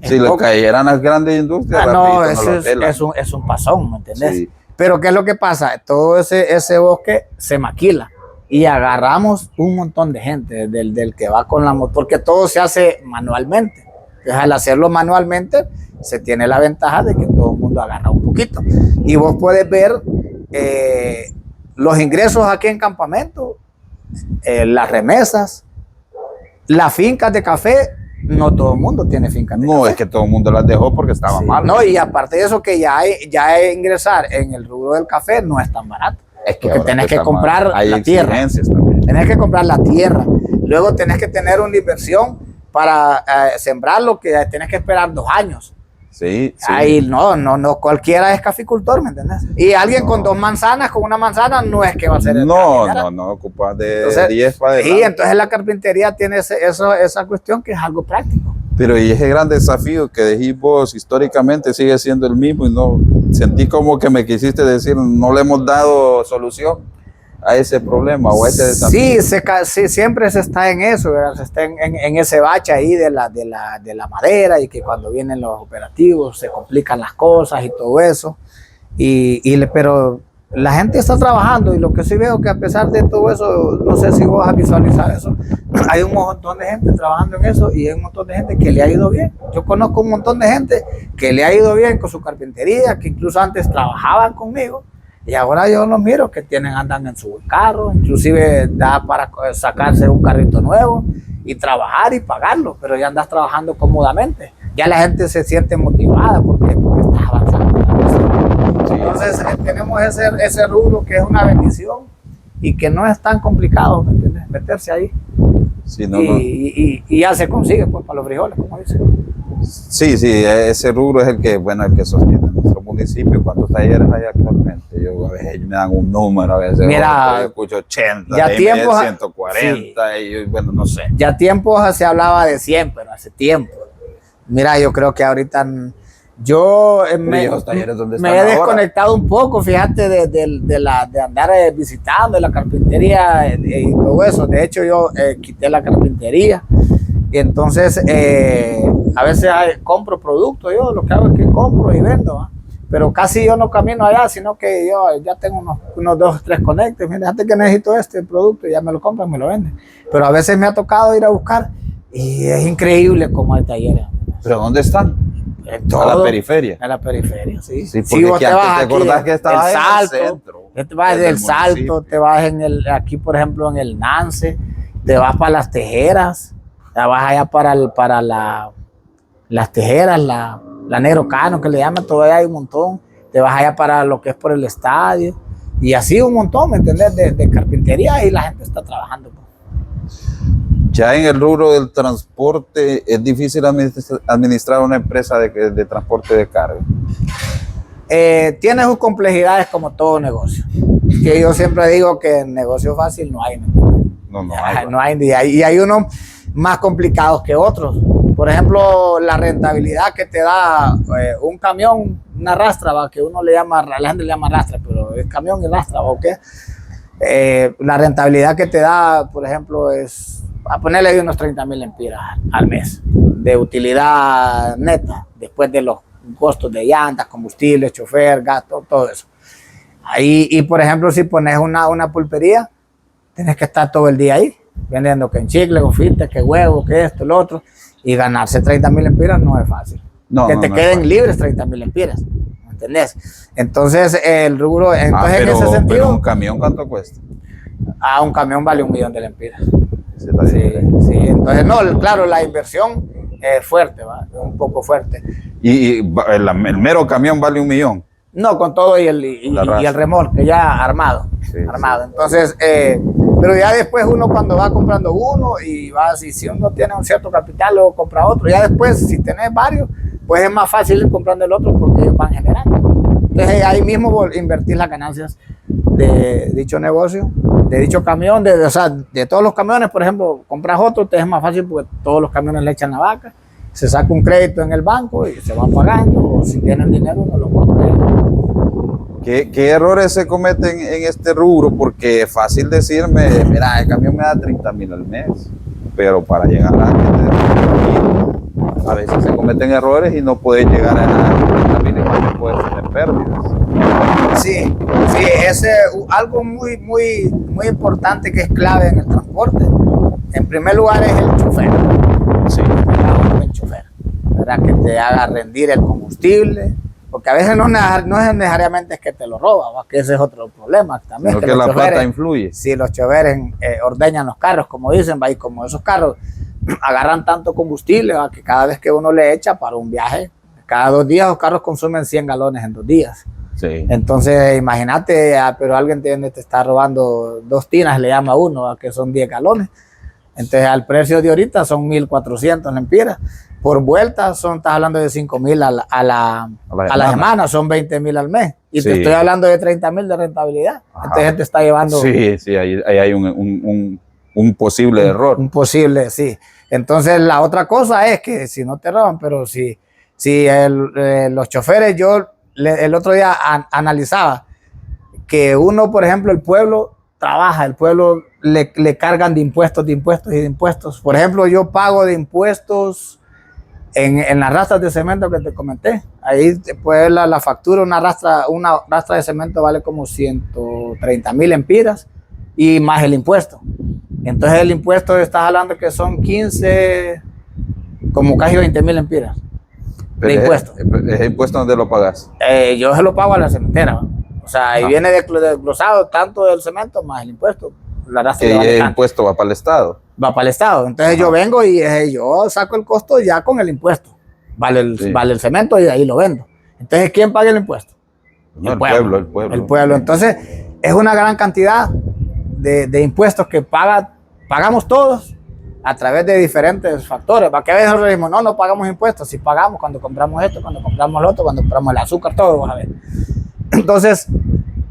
Es
Si le
poco.
cayeran las grandes industrias,
No,
rapidito
eso
nos lo pelan.
es un pasón, ¿me entendés?
Sí.
Pero ¿qué es lo que pasa? Todo ese bosque se maquila y agarramos un montón de gente del que va con la moto, porque todo se hace manualmente. Entonces, al hacerlo manualmente, se tiene la ventaja de que todo el mundo agarra un poquito. Y vos puedes ver los ingresos aquí en campamento, las remesas, las fincas de café. No todo el mundo tiene fincas de
No,
café.
es que todo el mundo las dejó porque estaba
Sí.
mal.
No, y aparte de eso, que ya ingresar en el rubro del café no es tan barato.
Es
Porque
ahora
tenés que
está
comprar
mal. Hay
la tierra.
exigencias también.
Tenés que comprar la tierra. Luego tenés que tener una inversión para sembrarlo, que tenés que esperar 2 años.
Sí, sí.
Ahí no cualquiera es caficultor, ¿me entendés? Y alguien con 2 manzanas, con una manzana, no es que va a ser el carpintero.
No, ocupas de
Entonces,
10 para
y
adelante.
entonces la carpintería tiene esa cuestión que es algo práctico.
Pero y ese gran desafío que decís vos históricamente sigue siendo el mismo y no sentí como que me quisiste decir no le hemos dado solución a ese problema o a ese desafío.
Sí, siempre se está en eso, ¿verdad? Se está en ese bache ahí de la madera y que cuando vienen los operativos se complican las cosas y todo eso. Pero la gente está trabajando y lo que sí veo que a pesar de todo eso, no sé si vos has visualizado eso, hay un montón de gente trabajando en eso y hay un montón de gente que le ha ido bien. Yo conozco un montón de gente que le ha ido bien con su carpintería, que incluso antes trabajaban conmigo. Y ahora yo los miro que andan en su carro, inclusive da para sacarse un carrito nuevo y trabajar y pagarlo, pero ya andas trabajando cómodamente. Ya la gente se siente motivada porque estás avanzando.
Sí.
Entonces tenemos ese rubro que es una bendición y que no es tan complicado, ¿me entiendes? Meterse ahí.
Sí,
Y ya se consigue pues para los frijoles, como dicen.
sí, ese rubro es el que sostiene nuestro municipio. ¿Cuántos talleres hay actualmente? Yo a veces me dan un número, a veces
Mira,
yo escucho 80,
ya
ahí me
tiempos-
dicen 140 y yo, bueno, no sé.
Ya tiempo se hablaba de 100, pero hace tiempo. Mira, yo creo que ahorita yo
¿y esos talleres dónde
me
están
he
ahora?
desconectado un poco, fíjate, de andar visitando la carpintería y todo eso. De hecho, yo quité la carpintería y entonces a veces compro productos. Yo lo que hago es que compro y vendo, ¿va? pero casi yo no camino allá, sino que yo ya tengo unos 2 o 3 conectes. Mira, antes que necesito este producto, ya me lo compran, me lo venden. Pero a veces me ha tocado ir a buscar y es increíble cómo hay talleres.
¿Pero dónde están?
En todo,
a la periferia.
A la periferia, sí.
Sí, porque
vos
te acordás que estabas en el centro.
Te vas del Salto, te vas aquí, por ejemplo, en el Nance, te vas para las Tejeras, te vas allá para las Tejeras, la Negro Cano, que le llaman, todavía hay un montón. Te vas allá para lo que es por el estadio, y así un montón, ¿me entendés? De carpintería, y la gente está trabajando.
Ya en el rubro del transporte, ¿es difícil administrar una empresa de transporte de carga?
Tiene sus complejidades como todo negocio. Que yo siempre digo que en negocio fácil no hay. No hay. Y hay unos más complicados que otros. Por ejemplo, la rentabilidad que te da un camión, una rastra, que uno le llama, la gente le llama rastra, pero es camión y rastra, ¿o qué? La rentabilidad que te da, por ejemplo, es a ponerle ahí unos 30,000 lempiras al mes de utilidad neta, después de los costos de llantas, combustible, chofer, gasto, todo eso. Ahí, y por ejemplo, si pones una pulpería, tienes que estar todo el día ahí, vendiendo que en chicle, confite, que huevo, que esto, lo otro, y ganarse 30,000 lempiras no es fácil. Que te queden libres 30,000 lempiras, ¿entendés? Entonces, el rubro, entonces en ese sentido...
Pero ¿un camión cuánto cuesta?
Un camión vale 1,000,000 de lempiras.
Sí,
entonces no, claro, la inversión es fuerte, un poco fuerte.
¿Y el mero camión vale 1,000,000?
No, con todo y el remolque ya armado. Entonces, pero ya después uno cuando va comprando uno y va, si uno tiene un cierto capital, luego compra otro. Ya después, si tenés varios, pues es más fácil ir comprando el otro porque ellos van generando. Entonces ahí mismo invertir las ganancias de dicho negocio, de dicho camión, de todos los camiones, por ejemplo, compras otro, te es más fácil porque todos los camiones le echan la vaca, se saca un crédito en el banco y se va pagando, o si tienen dinero uno lo compra.
¿Qué errores se cometen en este rubro? Porque es fácil decirme, mira, el camión me da 30,000 al mes, pero para llegar a veces se cometen errores y no puedes llegar a 30,000 y más que puedes tener pérdidas.
Sí, es algo muy importante que es clave en el transporte. En primer lugar es el chofer.
Sí.
Un buen chofer, ¿verdad? Que te haga rendir el combustible, porque a veces no es necesariamente que te lo roba, que ese es otro problema también.
Sino que la plata influye.
Si los choferes ordeñan los carros, como dicen, y como esos carros agarran tanto combustible, que cada vez que uno le echa para un viaje, cada 2 días los carros consumen 100 galones en 2 días.
Sí.
Entonces, imagínate, pero alguien te está robando 2 tinas, le llama uno, que son 10 galones. Entonces, al precio de ahorita son 1,400 lempiras. Por vuelta estás hablando de 5,000 a la semana, son 20,000 al mes. Y te estoy hablando de 30,000 de rentabilidad. Ajá. Entonces te está llevando...
Sí, ahí hay un posible error.
Un posible, sí. Entonces, la otra cosa es que si no te roban, pero si los choferes, yo el otro día analizaba que uno, por ejemplo, el pueblo trabaja, el pueblo le cargan de impuestos. Por ejemplo, yo pago de impuestos en las rastras de cemento que te comenté. Ahí después la factura, una rastra de cemento vale como 130,000 lempiras y más el impuesto. Entonces el impuesto estás hablando que son 15, como casi 20,000 lempiras de impuesto.
¿Ese impuesto dónde lo pagas?
Yo se lo pago a la cementera. O sea, ahí viene desglosado tanto del cemento más el impuesto.
Y el impuesto va para el Estado.
Va para el Estado. Entonces yo vengo y yo saco el costo ya con el impuesto. Vale el cemento y de ahí lo vendo. Entonces, ¿quién paga el impuesto?
No, el pueblo.
El pueblo. Entonces, es una gran cantidad de impuestos que pagamos todos a través de diferentes factores. ¿Para qué a veces nosotros decimos, no pagamos impuestos? Si pagamos cuando compramos esto, cuando compramos lo otro, cuando compramos el azúcar, todo, vas a ver. Entonces,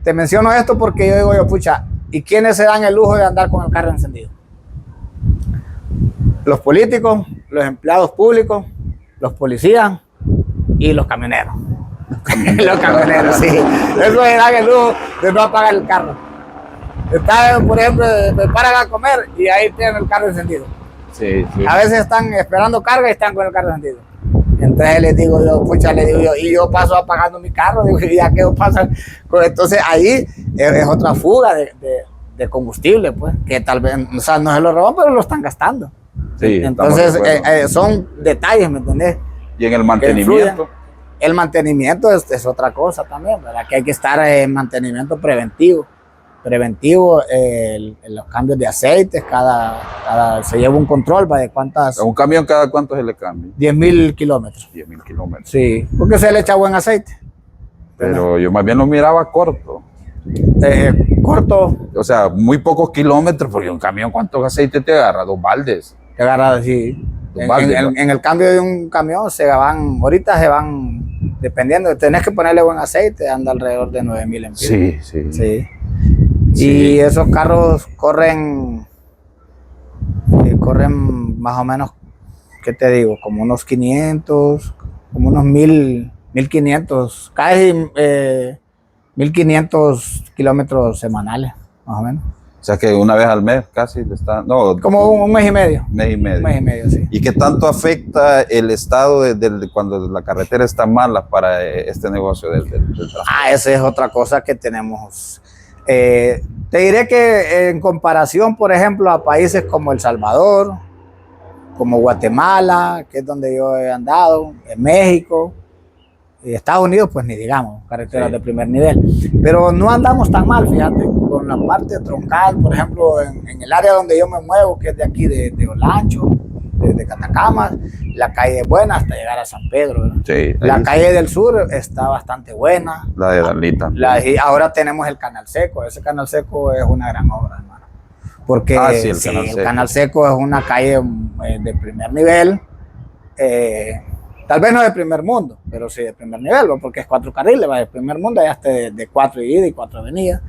te menciono esto porque yo digo, pucha, ¿y quiénes se dan el lujo de andar con el carro encendido? Los políticos, los empleados públicos, los policías y los camioneros. Los camioneros, sí. Eso se dan el lujo de no apagar el carro. Están, por ejemplo, me paran a comer y ahí tienen el carro encendido.
Sí.
A veces están esperando carga y están con el carro encendido. Entonces les digo yo, pucha, le digo yo, y yo paso apagando mi carro, digo, y ya que pasa. Entonces ahí es otra fuga de combustible, pues, que tal vez, o sea, no se lo roban, pero lo están gastando.
Sí,
entonces son detalles, ¿me entendés?
Y en el mantenimiento.
El mantenimiento es otra cosa también, ¿verdad? Que hay que estar en mantenimiento preventivo. Los cambios de aceites, se lleva un control de cuántas.
¿Un camión cada cuánto se le cambia?
10.000 kilómetros.
10.000 kilómetros.
Sí, porque se le echa buen aceite.
Pero yo más bien lo miraba corto.
Corto.
O sea, muy pocos kilómetros, porque un camión, ¿cuántos aceites te agarra? 2 baldes.
Te agarra, sí. En el cambio de un camión ahorita se van, dependiendo, tenés que ponerle buen aceite, anda alrededor de 9.000 empiras. Sí. Y esos carros corren más o menos, ¿qué te digo? Como unos 500, como unos 1.500, casi 1.500 kilómetros semanales, más o menos.
O sea que una vez al mes casi está, no,
como un mes y medio.
Mes y medio.
Un mes y medio, sí.
¿Y qué tanto afecta el estado cuando la carretera está mala para este negocio del transporte?
Esa es otra cosa que tenemos. Te diré que en comparación, por ejemplo, a países como El Salvador, como Guatemala, que es donde yo he andado, en México, y Estados Unidos, pues ni digamos, carreteras de primer nivel. Pero no andamos tan mal, fíjate, con la parte troncal, por ejemplo, en el área donde yo me muevo, que es de aquí de Olancho, de Catacamas, la calle es buena hasta llegar a San Pedro, ¿verdad? Sí, la calle del sur está bastante buena.
La de Dalita.
Y ahora tenemos el Canal Seco. Ese Canal Seco es una gran obra, hermano. Porque el Canal Seco es una calle de primer nivel. Tal vez no de primer mundo, pero sí de primer nivel, porque es 4 carriles, va de primer mundo, ya hasta de 4 ida y 4 venidas.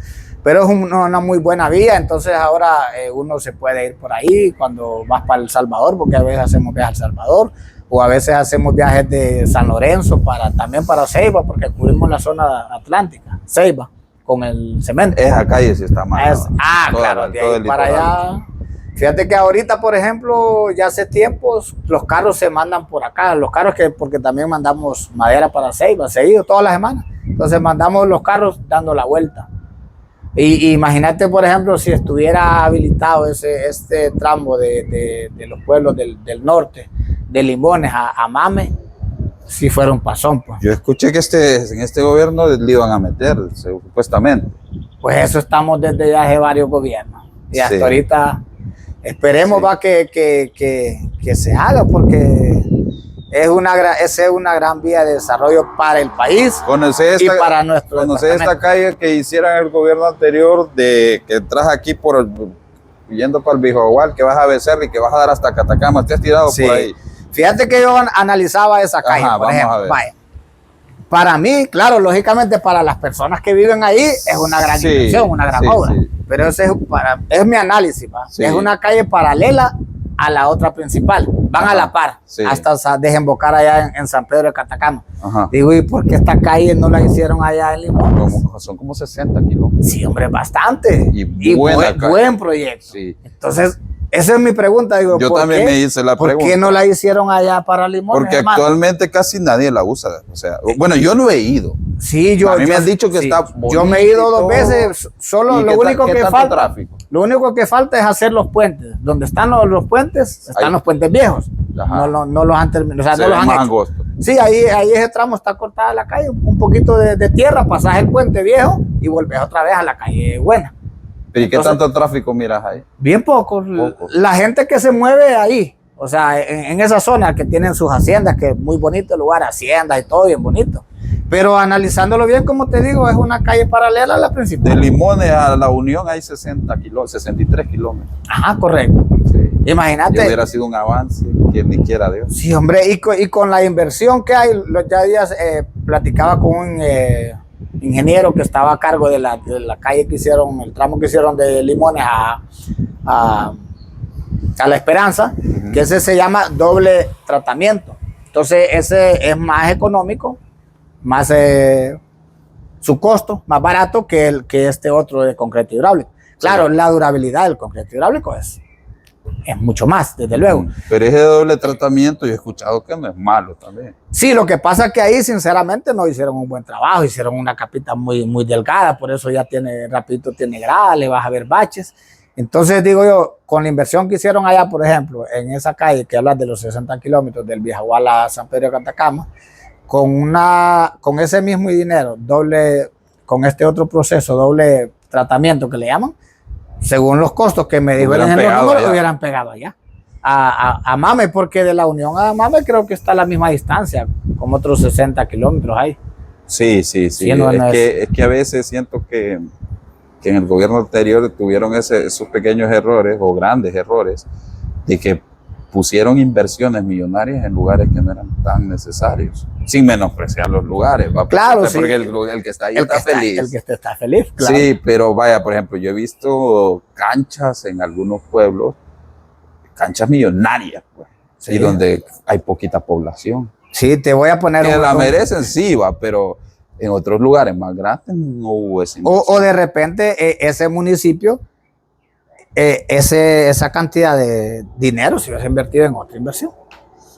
Pero es una muy buena vía, entonces ahora uno se puede ir por ahí cuando vas para El Salvador, porque a veces hacemos viajes a El Salvador, o a veces hacemos viajes de San Lorenzo también para Ceiba, porque cubrimos la zona atlántica, Ceiba, con el cemento.
Esa calle sí está mal.
Claro, de ahí para allá. Fíjate que ahorita, por ejemplo, ya hace tiempos, los carros se mandan por acá, porque también mandamos madera para Ceiba, seguido, todas las semanas. Entonces mandamos los carros dando la vuelta. Y imagínate, por ejemplo, si estuviera habilitado este tramo de los pueblos del norte, de Limones a Mame, si fuera un pasón, pues.
Yo escuché que en este gobierno le iban a meter, supuestamente.
Pues eso estamos desde ya hace varios gobiernos. Y hasta ahorita esperemos que se haga, porque es una gran vía de desarrollo para el país y para nuestro departamento.
¿Conoces esta calle que hicieron el gobierno anterior, que entras aquí yendo para el Bijogual, que vas a Becerra y que vas a dar hasta Catacamas? ¿Te has tirado por ahí?
Fíjate que yo analizaba esa calle, por ejemplo. Vaya. Para mí, claro, lógicamente para las personas que viven ahí es una gran inversión, una gran obra. Pero ese es mi análisis. Es una calle paralela a la otra principal. Van a la par, hasta desembocar allá en San Pedro de Catacamas. Digo, ¿y por qué esta calle no la hicieron allá en Limón?
Son como 60 kilómetros.
Sí, hombre, bastante. Y buen proyecto. Sí. Entonces, esa es mi pregunta. Digo,
yo también me hice la pregunta.
¿Por qué no la hicieron allá para Limón?
Porque actualmente casi nadie la usa. O sea, bueno, yo no he ido.
Sí,
a mí me han dicho que está bonito.
Yo me he ido 2 veces. Solo lo único que falta. Tráfico? Lo único que falta es hacer los puentes. Donde están los puentes, están los puentes viejos. No los han terminado. O sea, no los han hecho. Angosto. Sí, ahí ese tramo está cortada la calle, un poquito de tierra, pasas el puente viejo y volvés otra vez a la calle buena.
¿Y qué tanto tráfico miras ahí?
Bien poco. La gente que se mueve ahí, o sea, en esa zona que tienen sus haciendas, que es muy bonito el lugar, haciendas y todo bien bonito. Pero analizándolo bien, como te digo, es una calle paralela a la principal.
De Limones a La Unión hay 63 kilómetros.
Ajá, correcto. Sí. Imagínate.
Hubiera sido un avance, quien ni quiera Dios.
Sí, hombre, y con la inversión que hay, ya días platicaba con un ingeniero que estaba a cargo de la calle que hicieron, el tramo que hicieron de Limones a La Esperanza, que ese se llama doble tratamiento. Entonces ese es más económico, más su costo, más barato que este otro de concreto hidráulico. Claro, la durabilidad del concreto hidráulico es es mucho más, desde luego.
Pero ese doble tratamiento yo he escuchado que no es malo también.
Sí, lo que pasa es que ahí sinceramente no hicieron un buen trabajo, hicieron una capita muy delgada, por eso ya tiene, rapidito tiene grada, le vas a ver baches. Entonces digo yo, con la inversión que hicieron allá, por ejemplo, en esa calle que hablas de los 60 kilómetros del Viejagual a San Pedro de Cantacama, con ese mismo dinero, con este otro proceso, doble tratamiento que le llaman, según los costos que me dijo el ingeniero, hubieran pegado allá. A Mame, porque de la Unión a Mame creo que está a la misma distancia, como otros 60 kilómetros hay.
Sí.
No,
es que a veces siento que en el gobierno anterior tuvieron esos pequeños errores o grandes errores de que pusieron inversiones millonarias en lugares que no eran tan necesarios, sin menospreciar los lugares. ¿Va?
Claro, sí.
Porque el que está ahí está feliz.
El que está feliz, claro.
Sí, pero vaya, por ejemplo, yo he visto canchas en algunos pueblos, canchas millonarias, pues, sí, y donde hay poquita población.
Sí, te voy a poner
que la merecen, sí, va, pero en otros lugares más grandes no hubo ese.
O de repente ese municipio, esa cantidad de dinero se hubiese invertido en otra inversión.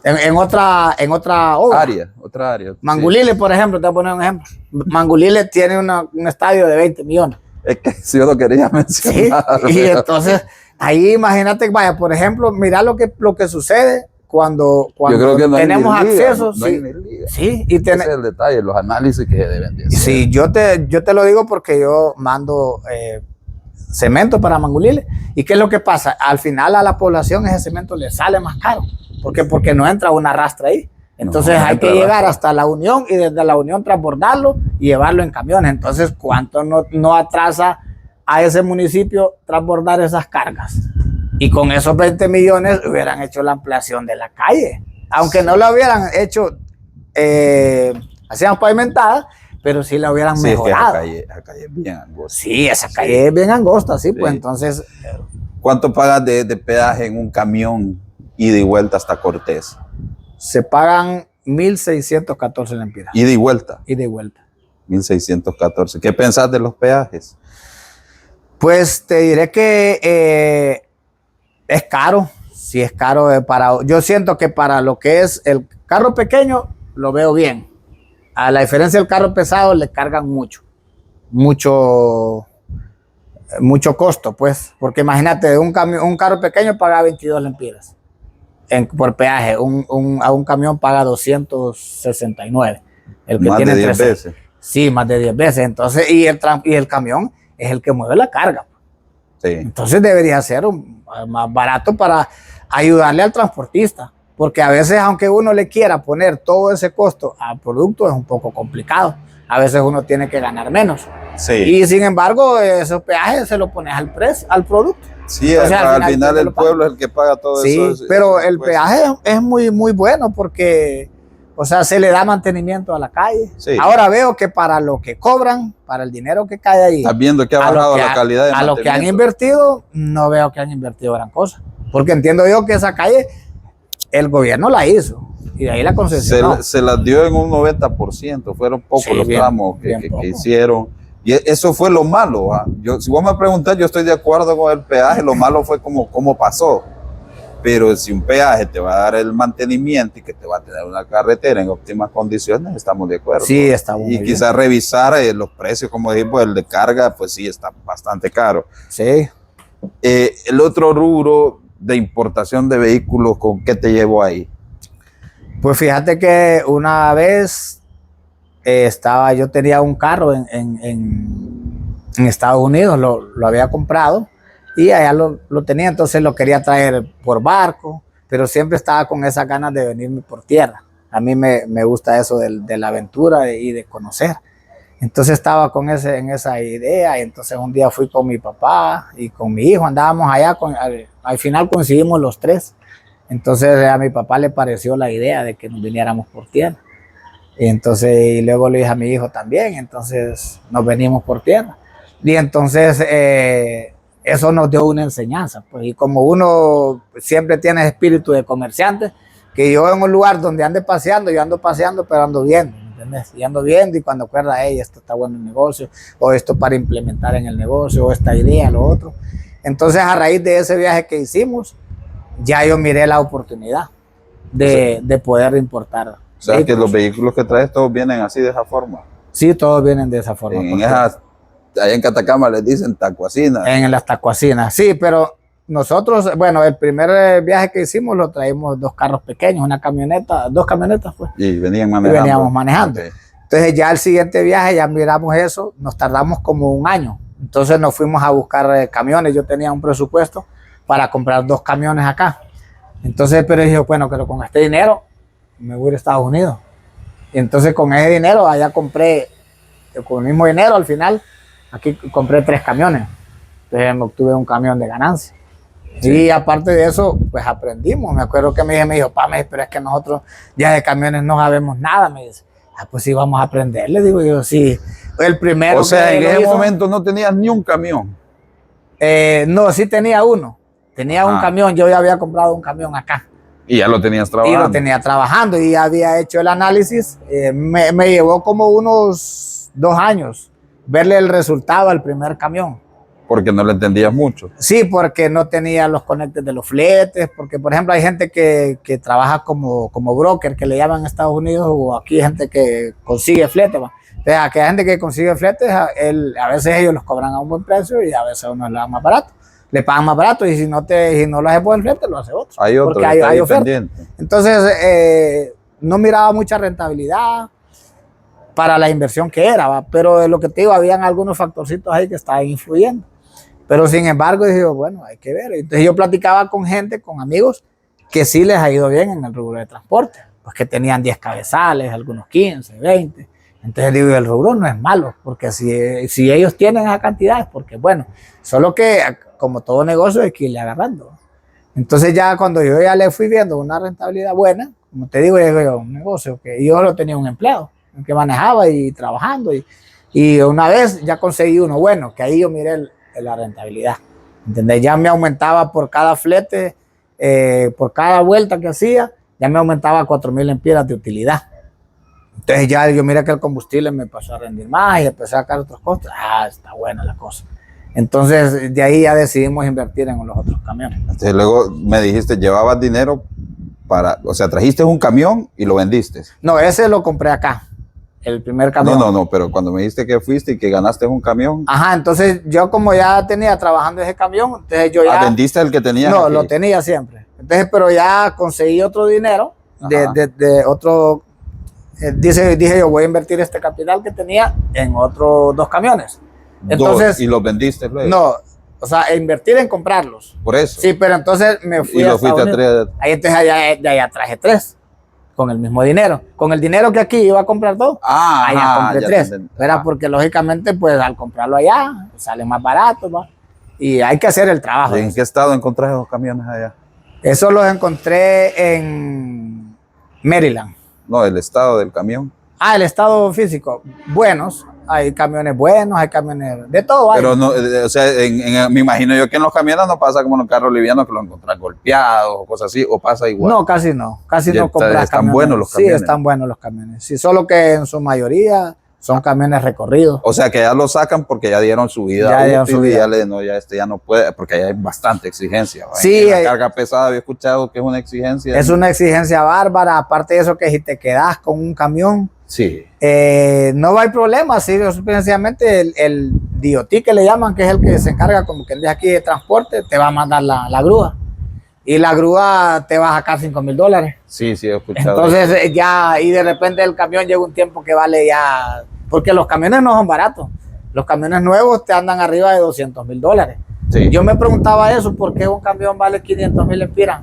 En otra obra.
Otra área.
Mangulile, sí, por ejemplo, te voy a poner un ejemplo. Mangulile tiene un estadio de 20 millones.
Es que si yo lo quería mencionar.
Sí, y entonces, ahí imagínate, vaya, por ejemplo, mira lo que sucede cuando
yo creo que no
tenemos acceso.
No hay liga.
Sí,
ese es el detalle, los análisis que deben de hacer.
Sí, yo te lo digo porque yo mando cemento para Mangulile. ¿Y qué es lo que pasa? Al final a la población ese cemento le sale más caro. ¿Por qué? Porque no entra una rastra ahí. Entonces hay que llegar hasta la Unión y desde la Unión transbordarlo y llevarlo en camiones. Entonces, ¿cuánto no atrasa a ese municipio transbordar esas cargas? Y con esos 20 millones hubieran hecho la ampliación de la calle. Aunque no la hubieran hecho hacían pavimentada, pero sí la hubieran mejorado.
Es que esa calle es bien angosta.
Sí, esa calle es bien angosta, sí, pues entonces.
¿Cuánto pagas de peaje en un camión ida y vuelta hasta Cortés?
Se pagan 1.614 lempiras.
¿Ida y vuelta?
Ida y vuelta.
1.614. ¿Qué pensás de los peajes?
Pues te diré que es caro. Sí, es caro. Yo siento que para lo que es el carro pequeño, lo veo bien. A la diferencia del carro pesado, le cargan mucho costo, pues. Porque imagínate, un carro pequeño paga 22 lempiras por peaje. A un camión paga 269. El que
más
tiene
de 10 veces.
Sí, más de 10 veces. Entonces, y el camión es el que mueve la carga.
Sí.
Entonces debería ser más barato para ayudarle al transportista. Porque a veces, aunque uno le quiera poner todo ese costo al producto, es un poco complicado. A veces uno tiene que ganar menos.
Sí.
Y sin embargo, esos peajes se los pones al producto.
Sí, o sea, al final el pueblo es el que paga todo eso.
Sí, pero el peaje es muy bueno porque, o sea, se le da mantenimiento a la calle. Sí. Ahora veo que para lo que cobran, para el dinero que cae ahí.
Estás viendo que ha bajado la calidad de mantenimiento.
A lo que han invertido, no veo que han invertido gran cosa. Porque entiendo yo que esa calle, el gobierno la hizo. Y de ahí la concesionó.
Se las dio en un 90%. Fueron pocos los tramos que hicieron. Y eso fue lo malo. Si vos me preguntás, yo estoy de acuerdo con el peaje. Lo malo fue cómo pasó. Pero si un peaje te va a dar el mantenimiento y que te va a tener una carretera en óptimas condiciones, estamos de acuerdo.
Sí, estamos.
Y quizás revisar los precios, como dijimos, el de carga, pues sí, está bastante caro.
Sí.
El otro rubro de importación de vehículos, ¿con qué te llevó ahí?
Pues fíjate que una vez yo tenía un carro en Estados Unidos, lo había comprado y allá lo tenía, entonces lo quería traer por barco, pero siempre estaba con esas ganas de venirme por tierra. A mí me gusta eso de la aventura y de conocer. Entonces estaba en esa idea y entonces un día fui con mi papá y con mi hijo, andábamos allá, al final coincidimos los tres. Entonces a mi papá le pareció la idea de que nos viniéramos por tierra. Y luego le dije a mi hijo también, entonces nos venimos por tierra. Y entonces eso nos dio una enseñanza. Pues, y como uno siempre tiene espíritu de comerciante, que yo en un lugar donde ande paseando, yo ando paseando, pero ando viendo, ¿entendés? Y ando viendo y cuando acuerda, esto está bueno en el negocio, o esto para implementar en el negocio, o esta idea, lo otro. Entonces a raíz de ese viaje que hicimos, ya yo miré la oportunidad de poder importar.
O sea, que los vehículos que traes todos vienen así de esa forma.
Sí, todos vienen de esa forma.
Allá en Catacama les dicen tacuacina.
En las tacuacinas, sí, pero nosotros, bueno, el primer viaje que hicimos lo traímos 2 carros pequeños, una camioneta, 2 camionetas pues.
Y
veníamos manejando. Okay. Entonces ya el siguiente viaje ya miramos eso, nos tardamos como 1 año. Entonces nos fuimos a buscar camiones, yo tenía un presupuesto para comprar 2 camiones acá. Entonces, pero dije, bueno, pero con este dinero me voy a Estados Unidos. Y entonces con ese dinero allá compré, con el mismo dinero al final, aquí compré 3 camiones. Entonces me obtuve un camión de ganancia. Sí. Y aparte de eso, pues aprendimos. Me acuerdo que me dijo, pero es que nosotros ya de camiones no sabemos nada. Me dice, pues sí, vamos a aprender. Le digo yo, sí. El primero.
O sea, en ese momento no tenías ni un camión.
No, sí tenía uno. Tenía un camión, yo ya había comprado un camión acá.
Y ya lo tenías trabajando.
Y lo tenía trabajando y ya había hecho el análisis. Me llevó como unos 2 años verle el resultado al primer camión.
Porque no le entendías mucho.
Sí, porque no tenía los conectes de los fletes, porque por ejemplo hay gente que trabaja como broker, que le llaman en Estados Unidos, o aquí hay gente que consigue fletes. Entonces, aquella gente que consigue fletes, a veces ellos los cobran a un buen precio y a veces a uno le dan más barato. Le pagan más barato y si no lo hace por el flete, lo hace otro.
Hay otro,
porque hay oferta. Entonces, no miraba mucha rentabilidad para la inversión que era, pero de lo que te digo, habían algunos factorcitos ahí que estaban influyendo. Pero sin embargo, dije, bueno, hay que ver. Entonces yo platicaba con gente, con amigos, que sí les ha ido bien en el rubro de transporte, pues que tenían 10 cabezales, algunos 15, 20. Entonces digo, el rubro no es malo, porque si ellos tienen esa cantidad es porque bueno, solo que como todo negocio hay que irle agarrando. Entonces ya cuando yo ya le fui viendo una rentabilidad buena, como te digo, un negocio que yo lo tenía un empleado, que manejaba y trabajando, y una vez ya conseguí uno bueno, que ahí yo miré la rentabilidad, ¿entendés? Ya me aumentaba por cada flete, por cada vuelta que hacía, ya me aumentaba 4,000 lempiras de utilidad. Entonces ya yo miré que el combustible me pasó a rendir más y empecé a sacar otros costos. Está buena la cosa. Entonces de ahí ya decidimos invertir en los otros camiones.
Entonces luego me dijiste, llevabas dinero o sea, trajiste un camión y lo vendiste.
No, ese lo compré acá. El primer camión.
No, pero cuando me dijiste que fuiste y que ganaste un camión.
Ajá, entonces yo como ya tenía trabajando ese camión, entonces yo ya...
¿Vendiste el que tenías?
No,
aquí?
lo tenía siempre. Entonces, pero ya conseguí otro dinero de otro... Dije yo, voy a invertir este capital que tenía en otros 2 camiones. Entonces,
¿Y los vendiste luego?
No, o sea, invertir en comprarlos.
Por eso.
Sí, pero entonces me fui
a Estados Unidos.
Ahí entonces allá traje 3. Con el mismo dinero. Con el dinero que aquí iba a comprar 2, allá compré 3. Era porque lógicamente, pues al comprarlo allá, sale más barato, ¿va? Y hay que hacer el trabajo.
¿En qué estado encontraste esos camiones allá?
Eso los encontré en Maryland.
No, el estado del camión.
El estado físico. Buenos. Hay camiones buenos, hay camiones de todo.
Pero no, o sea, me imagino yo que en los camiones no pasa como en los carros livianos que los encuentran golpeados o cosas así, o pasa igual.
No, casi no. Casi no compras camiones.
¿Están buenos los camiones?
Sí, están buenos los camiones. Sí, solo que en su mayoría son camiones recorridos.
O sea, que ya lo sacan porque ya dieron su vida. Ya no puede, porque allá hay bastante exigencia. ¿Va?
Sí.
La carga pesada había escuchado que es una exigencia.
Es una exigencia bárbara. Aparte de eso, que si te quedas con un camión,
sí.
No hay problema, sí, sencillamente el DOT que le llaman, que es el que se encarga como que el de aquí de transporte, te va a mandar la grúa. Y la grúa te va a sacar $5,000.
Sí, he escuchado.
Entonces ya, y de repente el camión llega un tiempo que vale ya, porque los camiones no son baratos. Los camiones nuevos te andan arriba de $200,000. Sí. Yo me preguntaba eso, ¿por qué un camión vale 500,000 lempiras?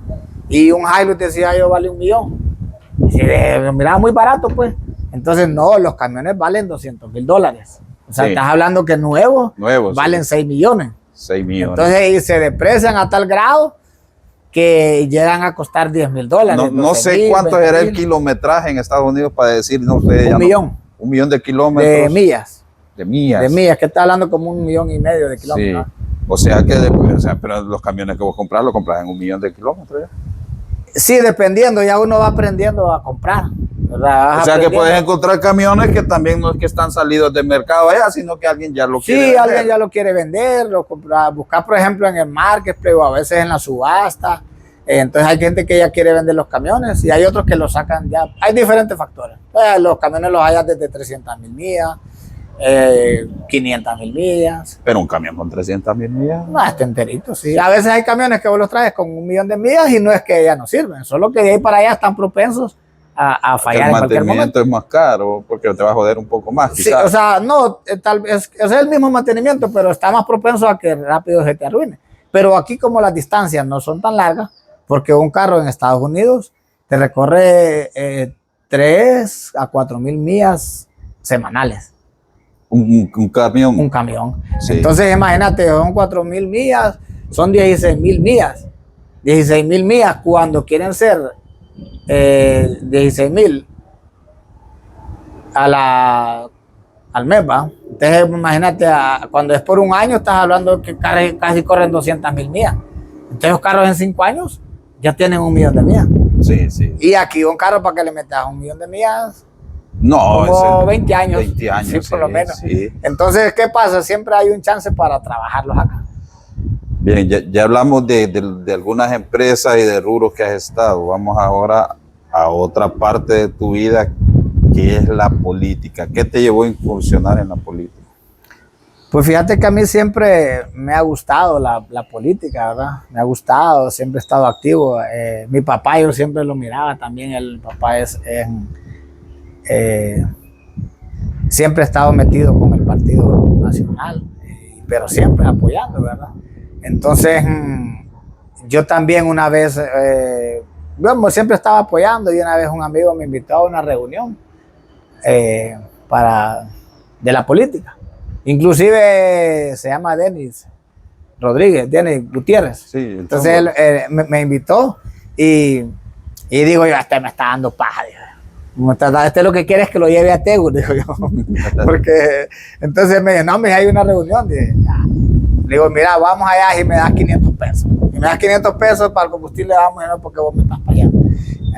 Y un Hilux decía yo vale 1,000,000. Y miraba muy barato, pues. Entonces, no, los camiones valen $200,000. O sea, estás hablando que nuevos valen 6 millones.
6 millones.
Entonces, y se deprecian a tal grado que llegan a costar $10,000.
No sé cuánto era el kilometraje en Estados Unidos para decir, no sé.
1 millón.
1 millón de kilómetros.
De millas.
De millas.
De millas, que está hablando como 1,5 millones de kilómetros.
Sí. O sea, pero los camiones que vos compras, los compras en 1 millón de kilómetros. ¿Ya?
Sí, dependiendo, ya uno va aprendiendo a comprar.
O sea que puedes encontrar camiones que también no es que están salidos del mercado allá, sino que alguien ya lo quiere vender.
Sí, alguien ya lo quiere vender, buscar por ejemplo en el marketplace o a veces en la subasta. Entonces hay gente que ya quiere vender los camiones y hay otros que los sacan ya. Hay diferentes factores. Los camiones los hay desde 300,000 millas, 500,000 millas.
Pero un camión con 300,000 millas.
No, este enterito, sí. A veces hay camiones que vos los traes con 1,000,000 de millas y no es que ya no sirven, solo que de ahí para allá están propensos a fallar en cualquier momento.
El mantenimiento es más caro porque te va a joder un poco más.
Sí, o sea, no, tal vez es el mismo mantenimiento, pero está más propenso a que rápido se te arruine. Pero aquí como las distancias no son tan largas, porque un carro en Estados Unidos te recorre 3 a 4,000 millas semanales.
Un camión.
Un camión.
Sí.
Entonces imagínate, son 4,000 millas, son 16,000 millas. 16,000 millas cuando quieren ser 16,000 al mes, ¿va? Entonces imagínate, cuando es por un año estás hablando que casi corren 200,000 millas. Entonces los carros en 5 años ya tienen 1,000,000 de millas.
Sí, sí.
Y aquí un carro para que le metas 1,000,000 de millas,
No,
como 20 años.
20 años,
sí, por lo menos.
Sí.
Entonces, ¿qué pasa? Siempre hay un chance para trabajarlos acá.
Bien, ya hablamos de algunas empresas y de rubros que has estado. Vamos ahora a otra parte de tu vida, que es la política. ¿Qué te llevó a incursionar en la política?
Pues fíjate que a mí siempre me ha gustado la política, ¿verdad? Me ha gustado, siempre he estado activo. Mi papá, yo siempre lo miraba también. El papá siempre ha estado metido con el Partido Nacional, pero siempre apoyando, ¿verdad? Entonces, yo también una vez, bueno, siempre estaba apoyando y una vez un amigo me invitó a una reunión de la política. Inclusive se llama Denis Gutiérrez.
Sí,
entonces él me invitó y digo yo, este me está dando paja. Este lo que quiere es que lo lleve a Tegu, digo yo. Porque entonces me dijo, no, hay una reunión. Le digo, mira, vamos allá y me das 500 pesos. Y me das 500 pesos para el combustible, vamos, no, porque vos me estás pagando.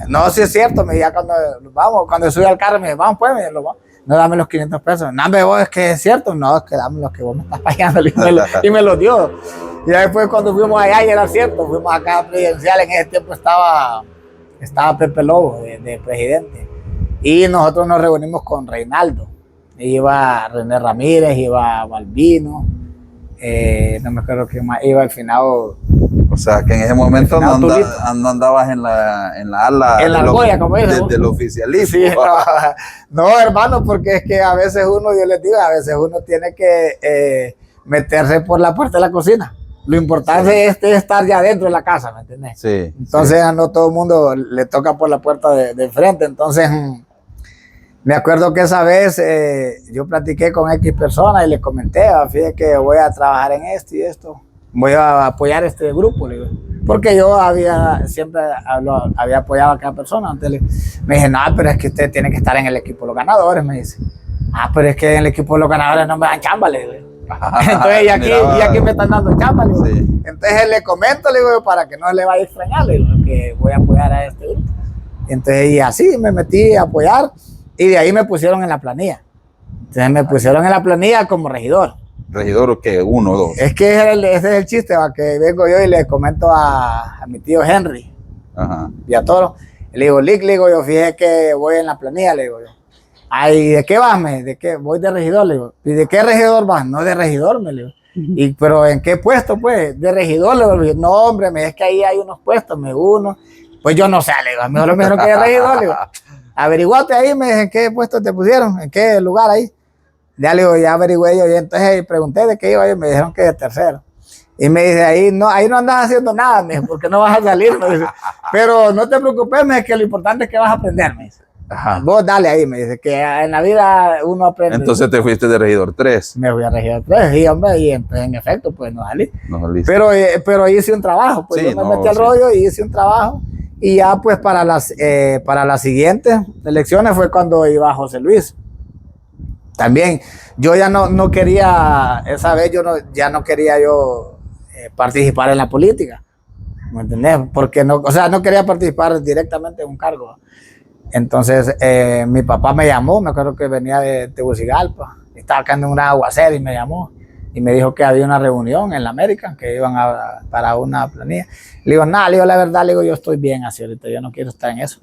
No, sí es cierto, me dijo, cuando subí al carro, me dijo, vamos, pues, no, dame los 500 pesos. No, vos, es que es cierto. No, es que dame los que vos me estás pagando. Y me los dio. Y después cuando fuimos allá, y era cierto, fuimos acá a presidencial. En ese tiempo estaba Pepe Lobo de presidente. Y nosotros nos reunimos con Reinaldo. Iba René Ramírez, iba Balbino. No me acuerdo quién más. Iba al final.
O sea, que en ese momento no andabas en la ala.
En la argolla, como dice.
Del oficialismo. Sí,
no, hermano, porque es que a veces uno, yo les digo, a veces uno tiene que meterse por la puerta de la cocina. Lo importante es estar ya dentro de la casa, ¿me entiendes?
Sí.
Entonces no todo el mundo le toca por la puerta de frente. Entonces, me acuerdo que esa vez yo platiqué con X personas y les comenté, fíjate que voy a trabajar en esto y esto. Voy a apoyar este grupo, le digo, porque yo siempre había apoyado a cada persona. Entonces me dije, no, pero es que usted tiene que estar en el equipo de los ganadores, me dice. Pero es que en el equipo de los ganadores no me dan chamba, le digo. Entonces, y aquí me están dando chamba, le digo. Sí. Entonces le comento, le digo, para que no le vaya a extrañar, le digo, que voy a apoyar a este grupo. Entonces, y así me metí a apoyar y de ahí me pusieron en la planilla. Entonces me pusieron en la planilla como regidor.
¿Regidor o qué? ¿1 o 2?
Es que ese es el chiste, que vengo yo y le comento a mi tío Henry.
Ajá.
Y a todos. Le digo, Lick, le digo yo, fíjate que voy en la planilla, le digo yo. Ay, ¿de qué vas, me? ¿De qué? Voy de regidor, le digo. ¿Y de qué regidor vas? No, de regidor, me le digo. ¿Pero en qué puesto, pues? De regidor, le digo. No, hombre, es que ahí hay unos puestos, uno. Pues yo no sé, le digo. A mí lo mejor que de regidor, le digo. Averiguate ahí, me dije, ¿en qué puesto te pusieron? ¿En qué lugar ahí? Ya le digo, ya averigüé yo, y entonces pregunté de qué iba y me dijeron que de tercero. Y me dice, ahí no andas haciendo nada, me dice, porque no vas a salir, me dice. Pero no te preocupes, me dice, que lo importante es que vas a aprender, me dice.
Ajá.
Vos dale ahí, me dice, que en la vida uno aprende.
Entonces te fuiste de regidor 3.
Me fui a regidor 3, y hombre, y en efecto, pues no salí.
No saliste.
Pero hice un trabajo, pues sí, yo me metí al rollo y hice un trabajo. Y ya pues para las siguientes elecciones fue cuando iba José Luis. También yo ya no quería, esa vez ya no quería participar en la política, ¿me entendés? Porque no quería participar directamente en un cargo. Entonces mi papá me llamó, me acuerdo que venía de Tegucigalpa, estaba acá en un aguacero y me llamó y me dijo que había una reunión en la América, que iban para una planilla. Le digo, nada, le digo la verdad, le digo, yo estoy bien así ahorita, yo no quiero estar en eso.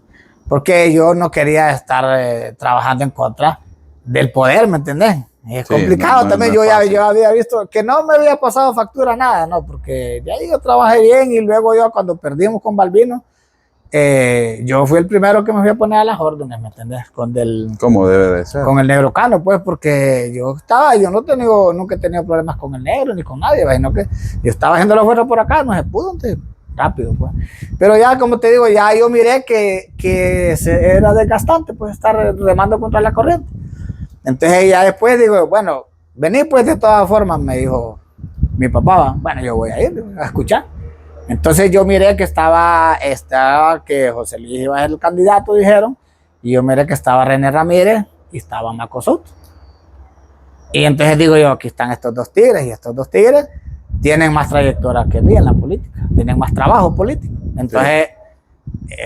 Porque yo no quería estar trabajando en contra del poder, ¿me entendés? Es complicado también, yo había visto que no me había pasado factura nada, ¿no? Porque de ahí yo trabajé bien y luego yo cuando perdimos con Balbino, yo fui el primero que me fui a poner a las órdenes, ¿me entendés?
Como debe de ser.
Con el negro Cano, pues, porque yo nunca he tenido problemas con el negro ni con nadie, sino que yo estaba haciendo la fuerza por acá, no se pudo, entonces, rápido, pues. Pero ya, como te digo, ya yo miré que era desgastante, pues, estar remando contra la corriente. Entonces ya después digo, bueno, vení pues de todas formas, me dijo mi papá, bueno, yo voy a ir a escuchar. Entonces yo miré que estaba que José Luis iba a ser el candidato, dijeron, y yo miré que estaba René Ramírez y estaba Maco Soto. Y entonces digo yo, aquí están estos dos tigres, y estos dos tigres tienen más trayectoria que mí en la política, tienen más trabajo político. Entonces,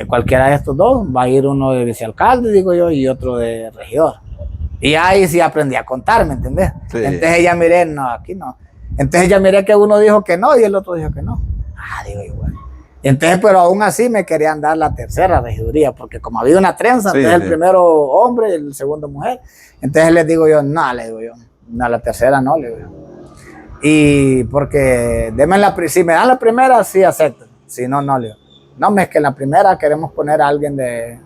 cualquiera de estos dos va a ir uno de vicealcalde, digo yo, y otro de regidor. Y ahí sí aprendí a contar, ¿me entendés? Sí. Entonces ya miré, no, aquí no. Entonces ya miré que uno dijo que no y el otro dijo que no. Digo yo, bueno. Entonces, pero aún así me querían dar la tercera regiduría, porque como había una trenza, sí, entonces el primero hombre y el segundo mujer. Entonces les digo yo, no, le digo yo, no, la tercera no, le digo yo. Y porque si me dan la primera, sí acepto. Si no, no, le digo. No, es que en la primera queremos poner a alguien de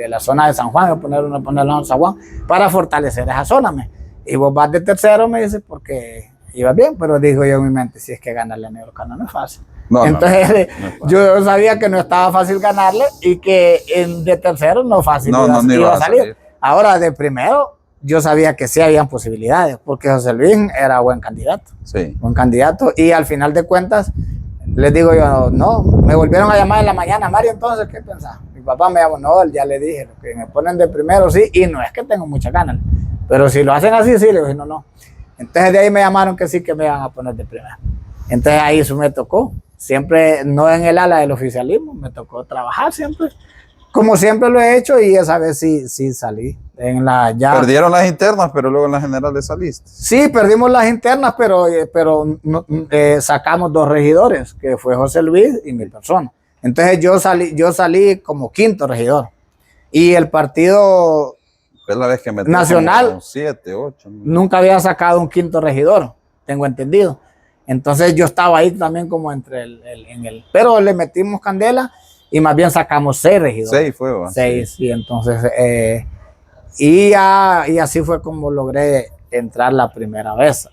la zona de San Juan, ponerlo en San Juan, para fortalecer esa zona. Y vos vas de tercero, me dice, porque iba bien, pero digo yo en mi mente, si es que ganarle a Negro Cano no es fácil. Entonces, no yo sabía que no estaba fácil ganarle y que de tercero no fácil iba a salir. Ahora, de primero, yo sabía que sí habían posibilidades, porque José Luis era buen candidato.
Sí.
Buen candidato. Y al final de cuentas, les digo yo, no, me volvieron a llamar en la mañana, Mario, entonces, ¿qué pensás? Mi papá me llamó, no, ya le dije, que me ponen de primero, sí, y no es que tengo muchas ganas, pero si lo hacen así, sí, le dije, no. Entonces de ahí me llamaron que sí, que me iban a poner de primero. Entonces ahí eso me tocó, siempre, no en el ala del oficialismo, me tocó trabajar siempre, como siempre lo he hecho, y esa vez sí salí.
Perdieron las internas, pero luego en las generales saliste.
Sí, perdimos las internas, pero sacamos 2 regidores, que fue José Luis y mi persona. Entonces yo salí como 5º regidor. Y el partido
fue la vez que
nacional
7, 8.
Nunca había sacado un 5º regidor, tengo entendido. Entonces yo estaba ahí también como pero le metimos candela y más bien sacamos 6 regidores.
6 fue, ¿va?
6, sí, entonces... Y así fue como logré entrar la primera vez.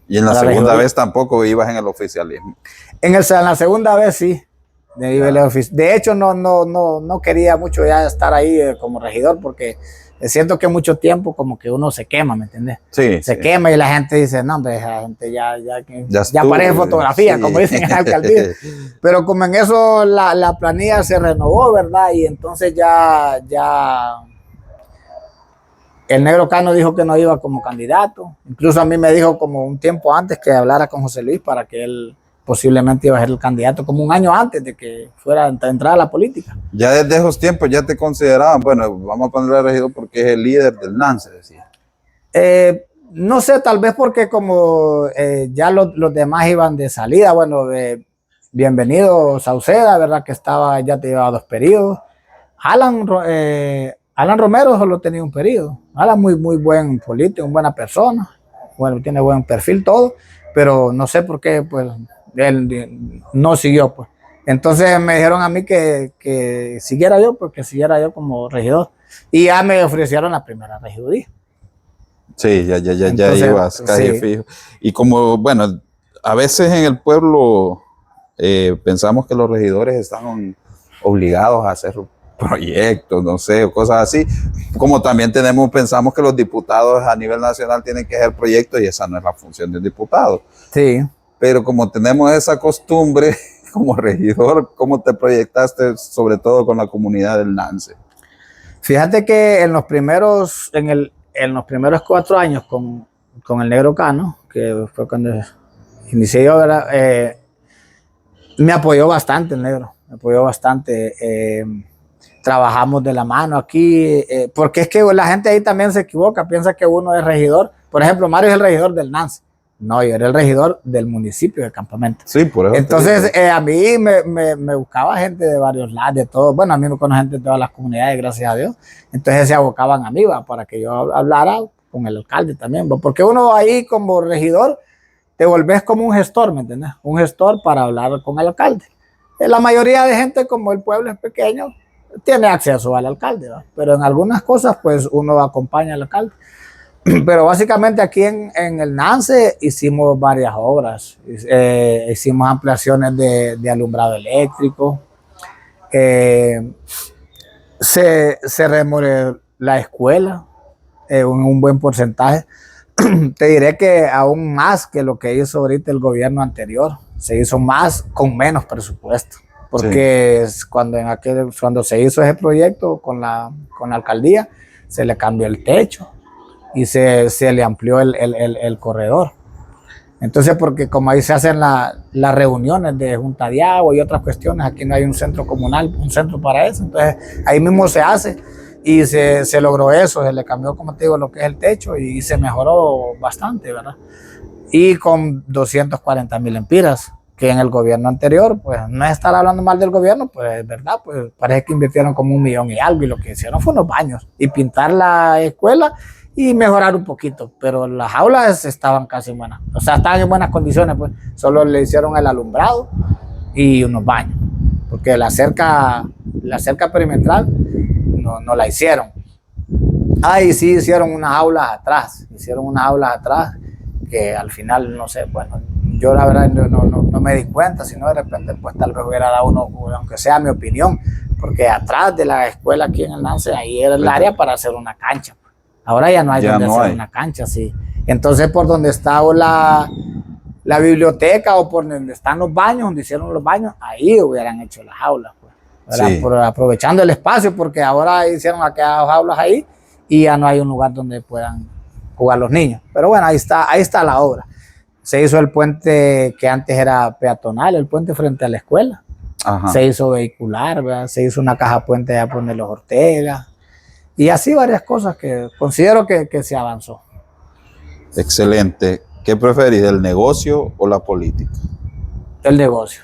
Y en la segunda vez tampoco ibas en el oficialismo.
En la segunda vez sí. De hecho, no quería mucho ya estar ahí como regidor, porque siento que mucho tiempo como que uno se quema, ¿me entiendes?
Sí.
Se quema y la gente dice, no, hombre, la gente ya aparece fotografía, sí, como dicen en la alcaldía. Pero como en eso la planilla se renovó, ¿verdad? Y entonces ya el Negro Cano dijo que no iba como candidato. Incluso a mí me dijo como un tiempo antes que hablara con José Luis para que él posiblemente iba a ser el candidato, como un año antes de que fuera a entrar a la política.
Ya desde esos tiempos ya te consideraban, bueno, vamos a ponerle a regidor porque es el líder del NANSE, decía.
No sé, tal vez porque como ya los demás iban de salida, bueno, bienvenido Sauceda, ¿verdad? Que ya te llevaba 2 periodos. Alan Romero solo tenía un periodo. Alan muy buen político, buena persona. Bueno, tiene buen perfil, todo. Pero no sé por qué, pues, él no siguió, pues. Entonces me dijeron a mí que siguiera yo, pues, que siguiera yo como regidor. Y ya me ofrecieron la primera regiduría.
Sí, ya ibas casi sí. Fijo. Y como, bueno, a veces en el pueblo pensamos que los regidores están obligados a hacer proyectos, no sé, o cosas así, como también pensamos que los diputados a nivel nacional tienen que hacer proyectos y esa no es la función de un diputado.
Sí.
Pero como tenemos esa costumbre, como regidor, ¿cómo te proyectaste sobre todo con la comunidad del NANSE?
Fíjate que en los primeros 4 años con el Negro Cano, que fue cuando inicié yo, ¿verdad? Me apoyó bastante el Negro, me apoyó bastante. Trabajamos de la mano aquí, porque es que la gente ahí también se equivoca, piensa que uno es regidor. Por ejemplo, Mario es el regidor del NANSE, No, yo era el regidor del municipio de Campamento.
Sí, por eso.
Entonces, a mí me buscaba gente de varios lados, de todo. Bueno, a mí me conoce gente de todas las comunidades, gracias a Dios. Entonces se abocaban a mí, ¿va? Para que yo hablara con el alcalde también, ¿va? Porque uno ahí como regidor te volvés como un gestor, ¿me entiendes? Un gestor para hablar con el alcalde. La mayoría de gente, como el pueblo es pequeño, tiene acceso al alcalde, ¿va? Pero en algunas cosas, pues uno acompaña al alcalde. Pero básicamente aquí en el Nance hicimos varias obras. Hicimos ampliaciones de alumbrado eléctrico. Se remodeló la escuela en un buen porcentaje. Te diré que aún más que lo que hizo ahorita el gobierno anterior. Se hizo más con menos presupuesto. Porque sí, cuando se hizo ese proyecto con la alcaldía, se le cambió el techo y se le amplió el corredor. Entonces, porque como ahí se hacen las reuniones de junta de agua y otras cuestiones, aquí no hay un centro comunal, un centro para eso, entonces ahí mismo se hace y se logró eso, se le cambió, como te digo, lo que es el techo y se mejoró bastante, ¿verdad? Y con 240,000 lempiras, que en el gobierno anterior, pues no es estar hablando mal del gobierno, pues es verdad, pues parece que invirtieron como 1,000,000 y algo y lo que hicieron fue unos baños y pintar la escuela y mejorar un poquito, pero las aulas estaban casi buenas, o sea, estaban en buenas condiciones, pues solo le hicieron el alumbrado y unos baños, porque la cerca perimetral no la hicieron. Y sí hicieron unas aulas atrás, que al final, no sé, bueno, yo la verdad no me di cuenta, sino de repente pues tal vez hubiera dado uno, aunque sea mi opinión, porque atrás de la escuela aquí en el Nance, ahí era el área para hacer una cancha. Ahora ya no hay donde hacer una cancha, sí. Entonces, por donde está la biblioteca o por donde están los baños, donde hicieron los baños, ahí hubieran hecho las aulas, pues. Sí. Aprovechando el espacio, porque ahora hicieron aquellas aulas ahí y ya no hay un lugar donde puedan jugar los niños. Pero bueno, ahí está la obra. Se hizo el puente que antes era peatonal, el puente frente a la escuela. Ajá. Se hizo vehicular, ¿verdad? Se hizo una caja puente allá por los Ortega. Y así varias cosas que considero que se avanzó.
Excelente. ¿Qué preferís, el negocio o la política?
El negocio.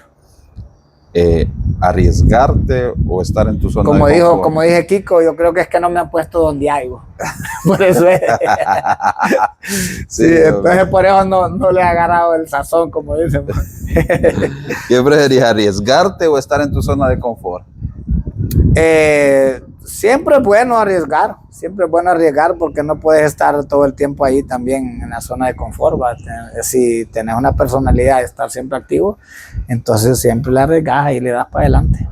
¿Arriesgarte o estar en tu zona de confort?
Como dije Kiko, yo creo que es que no me han puesto donde hay. Por eso es. Sí, entonces por eso no le he agarrado el sazón, como dicen.
¿Qué preferís, arriesgarte o estar en tu zona de confort?
Siempre es bueno arriesgar, porque no puedes estar todo el tiempo ahí también en la zona de confort, ¿va? Si tenés una personalidad de estar siempre activo, entonces siempre le arriesgas y le das para adelante.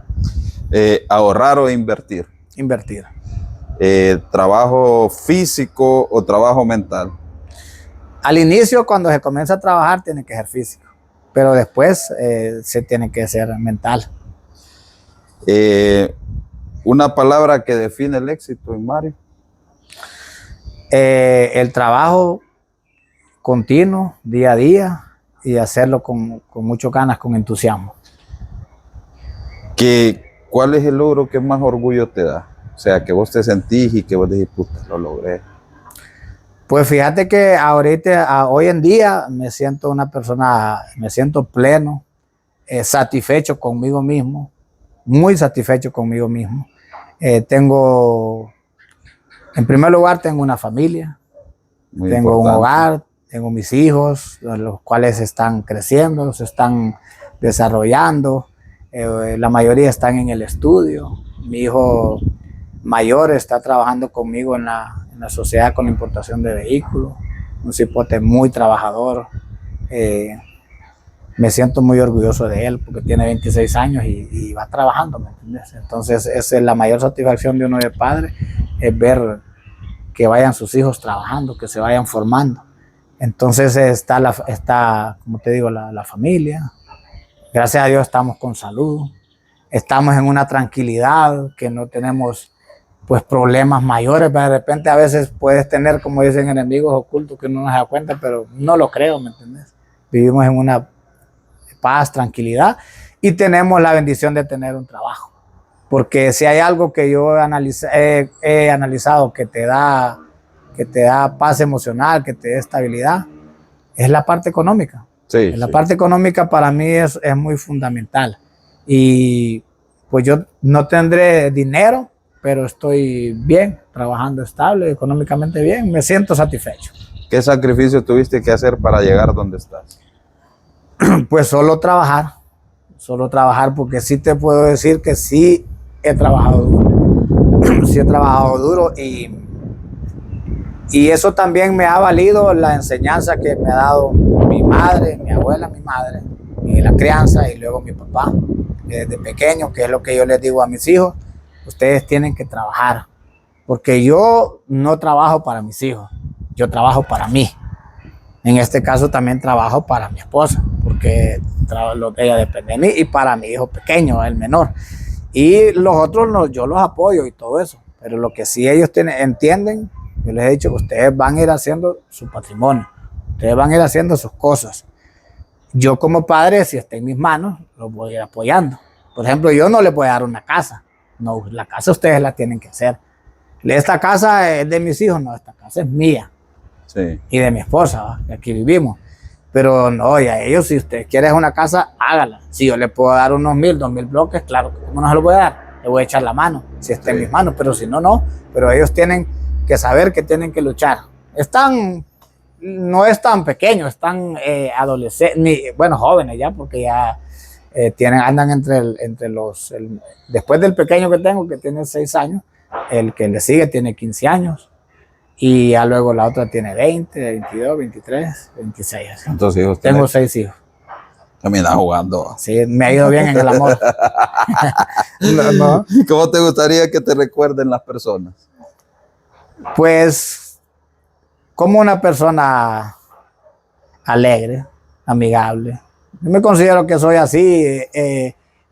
¿Ahorrar o invertir?
Invertir.
¿Trabajo físico o trabajo mental?
Al inicio, cuando se comienza a trabajar, tiene que ser físico, pero después se tiene que ser mental.
¿Una palabra que define el éxito en Mario?
El trabajo continuo, día a día, y hacerlo con muchas ganas, con entusiasmo.
¿Cuál es el logro que más orgullo te da? O sea, que vos te sentís y que vos decís, puta, lo logré.
Pues fíjate que hoy en día me siento pleno, satisfecho conmigo mismo, muy satisfecho conmigo mismo. En primer lugar, tengo una familia, tengo un hogar, tengo mis hijos, los cuales están creciendo, se están desarrollando, la mayoría están en el estudio. Mi hijo mayor está trabajando conmigo en la sociedad con la importación de vehículos, un cipote muy trabajador. Me siento muy orgulloso de él porque tiene 26 años y va trabajando, ¿me entiendes? Entonces, esa es la mayor satisfacción de uno de padre, es ver que vayan sus hijos trabajando, que se vayan formando. Entonces está como te digo, la familia. Gracias a Dios estamos con salud, estamos en una tranquilidad, que no tenemos pues problemas mayores. De repente a veces puedes tener, como dicen, enemigos ocultos que uno no se da cuenta, pero no lo creo, ¿me entiendes? Vivimos en una paz, tranquilidad, y tenemos la bendición de tener un trabajo, porque si hay algo que yo he analizado que te da paz emocional, que te dé estabilidad, es la parte económica.
Sí,
La
sí.
parte económica para mí es muy fundamental. Y pues yo no tendré dinero, pero estoy bien, trabajando estable, económicamente bien, me siento satisfecho.
¿Qué sacrificio tuviste que hacer para llegar donde estás?
Pues solo trabajar, porque sí te puedo decir que sí he trabajado duro, sí he trabajado duro y eso también me ha valido la enseñanza que me ha dado mi madre, mi abuela, mi madre, y la crianza, y luego mi papá, desde pequeño, que es lo que yo les digo a mis hijos, ustedes tienen que trabajar, porque yo no trabajo para mis hijos, yo trabajo para mí. En este caso también trabajo para mi esposa, porque ella depende de mí, y para mi hijo pequeño, el menor. Y los otros yo los apoyo y todo eso, pero lo que sí ellos entienden, yo les he dicho que ustedes van a ir haciendo su patrimonio, ustedes van a ir haciendo sus cosas. Yo como padre, si está en mis manos, los voy a ir apoyando. Por ejemplo, yo no les voy a dar una casa, no, la casa ustedes la tienen que hacer. Esta casa es de mis hijos, no, esta casa es mía.
Sí.
Y de mi esposa, ¿va? Que aquí vivimos. Pero no, y a ellos, si usted quiere una casa, hágala. Si yo le puedo dar unos 1,000, 2,000 bloques, claro, ¿cómo no se lo voy a dar? Le voy a echar la mano, si está en mis manos, pero si no, no. Pero ellos tienen que saber que tienen que luchar. No es tan pequeños, están adolescentes, bueno, jóvenes ya, porque ya andan después del pequeño que tengo, que tiene 6 años, el que le sigue tiene 15 años. Y ya luego la otra tiene 20, 22, 23, 26.
¿Cuántos hijos
Tengo
tenés?
6 hijos.
Terminas jugando.
Sí, me ha ido bien en el amor.
No. ¿Cómo te gustaría que te recuerden las personas?
Pues como una persona alegre, amigable. Yo me considero que soy así.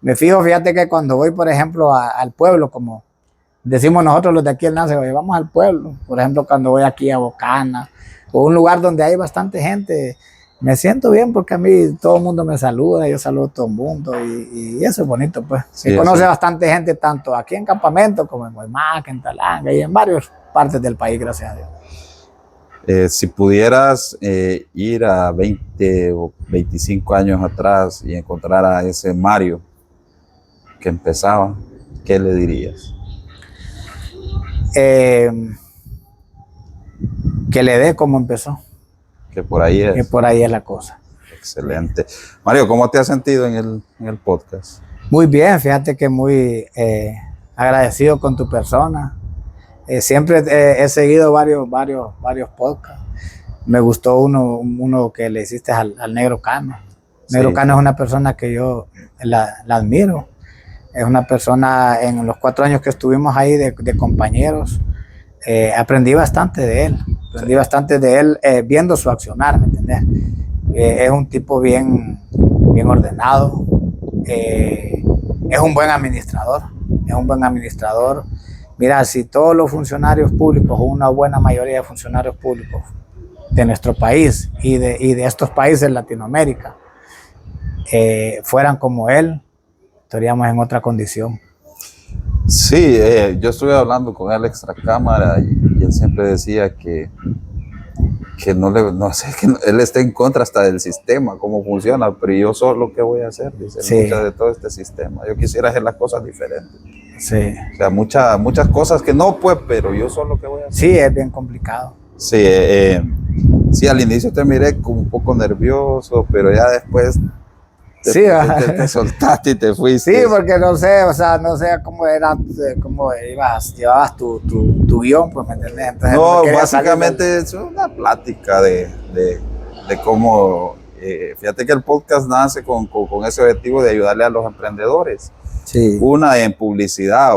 Me fijo, fíjate que cuando voy, por ejemplo, al pueblo, como decimos nosotros los de aquí en Nance, vamos al pueblo. Por ejemplo, cuando voy aquí a Bocana, o un lugar donde hay bastante gente, me siento bien porque a mí todo el mundo me saluda, yo saludo a todo el mundo y eso es bonito, pues.
Sí,
Se conoce bastante gente, tanto aquí en Campamento como en Guaymaca, en Talanga y en varias partes del país, gracias a Dios.
Si pudieras ir a 20 o 25 años atrás y encontrar a ese Mario que empezaba, ¿qué le dirías?
Que le dé como empezó.
Que por ahí es.
Que por ahí es la cosa.
Excelente. Mario, ¿cómo te has sentido en el podcast?
Muy bien, fíjate que muy agradecido con tu persona. Siempre he seguido varios podcasts. Me gustó uno que le hiciste al Negro Cano. Negro Cano es una persona que yo la admiro. Es una persona, en los 4 años que estuvimos ahí de compañeros, aprendí bastante de él. Aprendí bastante de él viendo su accionar, ¿me entiendes? Es un tipo bien ordenado. Es un buen administrador. Mira, si todos los funcionarios públicos, o una buena mayoría de funcionarios públicos de nuestro país y de estos países de Latinoamérica fueran como él, estaríamos en otra condición.
Sí, yo estuve hablando con él extra cámara y él siempre decía que no sé, que él está en contra hasta del sistema, cómo funciona, pero yo solo, ¿qué voy a hacer? Dice,
Sí.
muchas de todo este sistema. Yo quisiera hacer las cosas diferentes.
Sí.
O sea, muchas cosas que no, pues, pero yo solo, ¿qué voy a hacer?
Sí, es bien complicado.
Sí, sí, al inicio te miré como un poco nervioso, pero ya después te soltaste y te fuiste.
Sí, porque no sé cómo llevabas tu guión, pues, ¿me entendés? Entonces,
No, básicamente es una plática de cómo, fíjate que el podcast nace con ese objetivo de ayudarle a los emprendedores.
Sí.
Una en publicidad,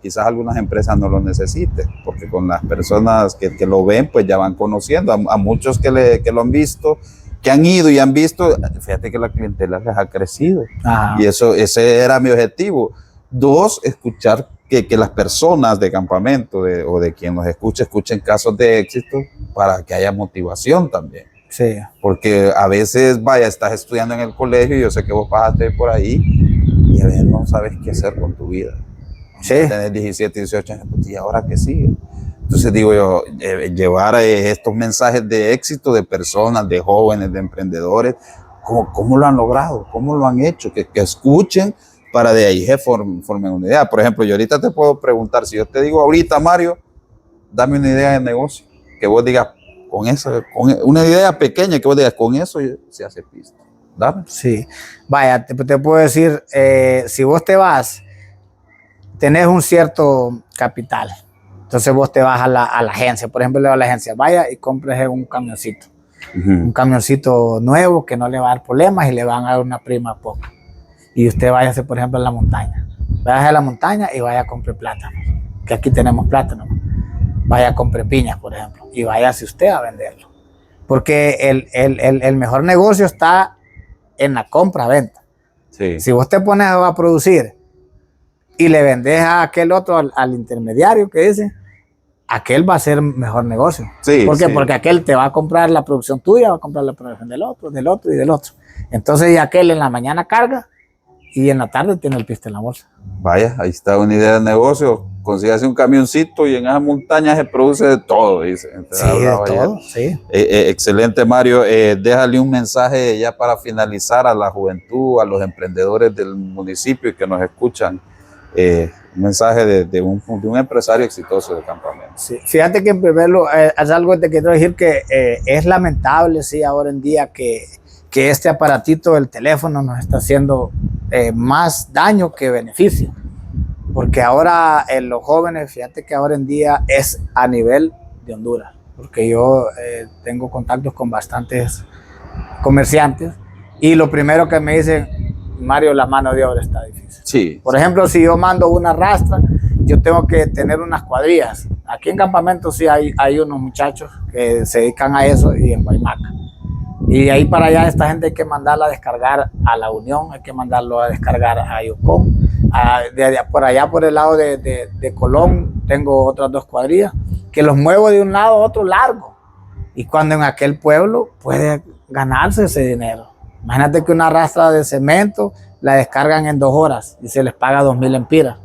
quizás algunas empresas no lo necesiten, porque con las personas que lo ven, pues ya van conociendo, a muchos que lo han visto, que han ido y han visto, fíjate que la clientela les ha crecido.
Ajá.
Y ese era mi objetivo. 2, escuchar que las personas de Campamento o de quien nos escuchen casos de éxito para que haya motivación también.
Sí.
Porque a veces, estás estudiando en el colegio y yo sé que vos pasaste por ahí y a veces no sabes qué hacer con tu vida.
Sí.
Tenés 17, 18 años, ¿y ahora qué sigue? Entonces digo yo, llevar estos mensajes de éxito de personas, de jóvenes, de emprendedores, ¿cómo lo han logrado? ¿Cómo lo han hecho? Que escuchen para de ahí formen una idea. Por ejemplo, yo ahorita te puedo preguntar, si yo te digo ahorita, Mario, dame una idea de negocio, que vos digas, con una idea pequeña, que vos digas, con eso se hace pista. Dame.
Sí, vaya, te puedo decir, si vos te vas, tenés un cierto capital, entonces vos te vas a la agencia, por ejemplo, le vas a la agencia, vaya y compres un camioncito, un camioncito nuevo que no le va a dar problemas y le van a dar una prima poca. Y usted váyase, por ejemplo, a la montaña, váyase a la montaña y vaya a comprar plátanos, que aquí tenemos plátanos, vaya a comprar piñas, por ejemplo, y váyase usted a venderlo, porque el mejor negocio está en la compra-venta.
Sí.
Si vos te pones a producir y le vendes a aquel otro, al intermediario que dice, aquel va a ser mejor negocio.
Sí,
¿Por qué?
sí.
Porque aquel te va a comprar la producción tuya, va a comprar la producción del otro y del otro. Entonces, y aquel en la mañana carga y en la tarde tiene el piste en la bolsa.
Vaya, ahí está una idea de negocio. Consígase un camioncito y en esas montañas se produce de todo, dice.
Sí, de todo, sí.
Excelente, Mario. Déjale un mensaje ya para finalizar a la juventud, a los emprendedores del municipio y que nos escuchan. Un mensaje de un empresario exitoso de campamento.
Sí. Fíjate que en primer lugar, es algo que te quiero decir que es lamentable, sí, ahora en día que este aparatito del teléfono nos está haciendo más daño que beneficio. Porque ahora los jóvenes, fíjate que ahora en día es a nivel de Honduras. Porque yo tengo contactos con bastantes comerciantes y lo primero que me dicen, Mario, la mano de obra está difícil.
Sí.
Por ejemplo, si yo mando una rastra, yo tengo que tener unas cuadrillas. Aquí en Campamento sí hay unos muchachos que se dedican a eso y en Guaymaca. Y de ahí para allá esta gente hay que mandarla a descargar a La Unión, hay que mandarlo a descargar a Yocón. Por allá por el lado de Colón tengo otras 2 cuadrillas que los muevo de un lado a otro largo. Y cuando en aquel pueblo puede ganarse ese dinero. Imagínate que una rastra de cemento la descargan en 2 horas y se les paga 2,000 lempiras.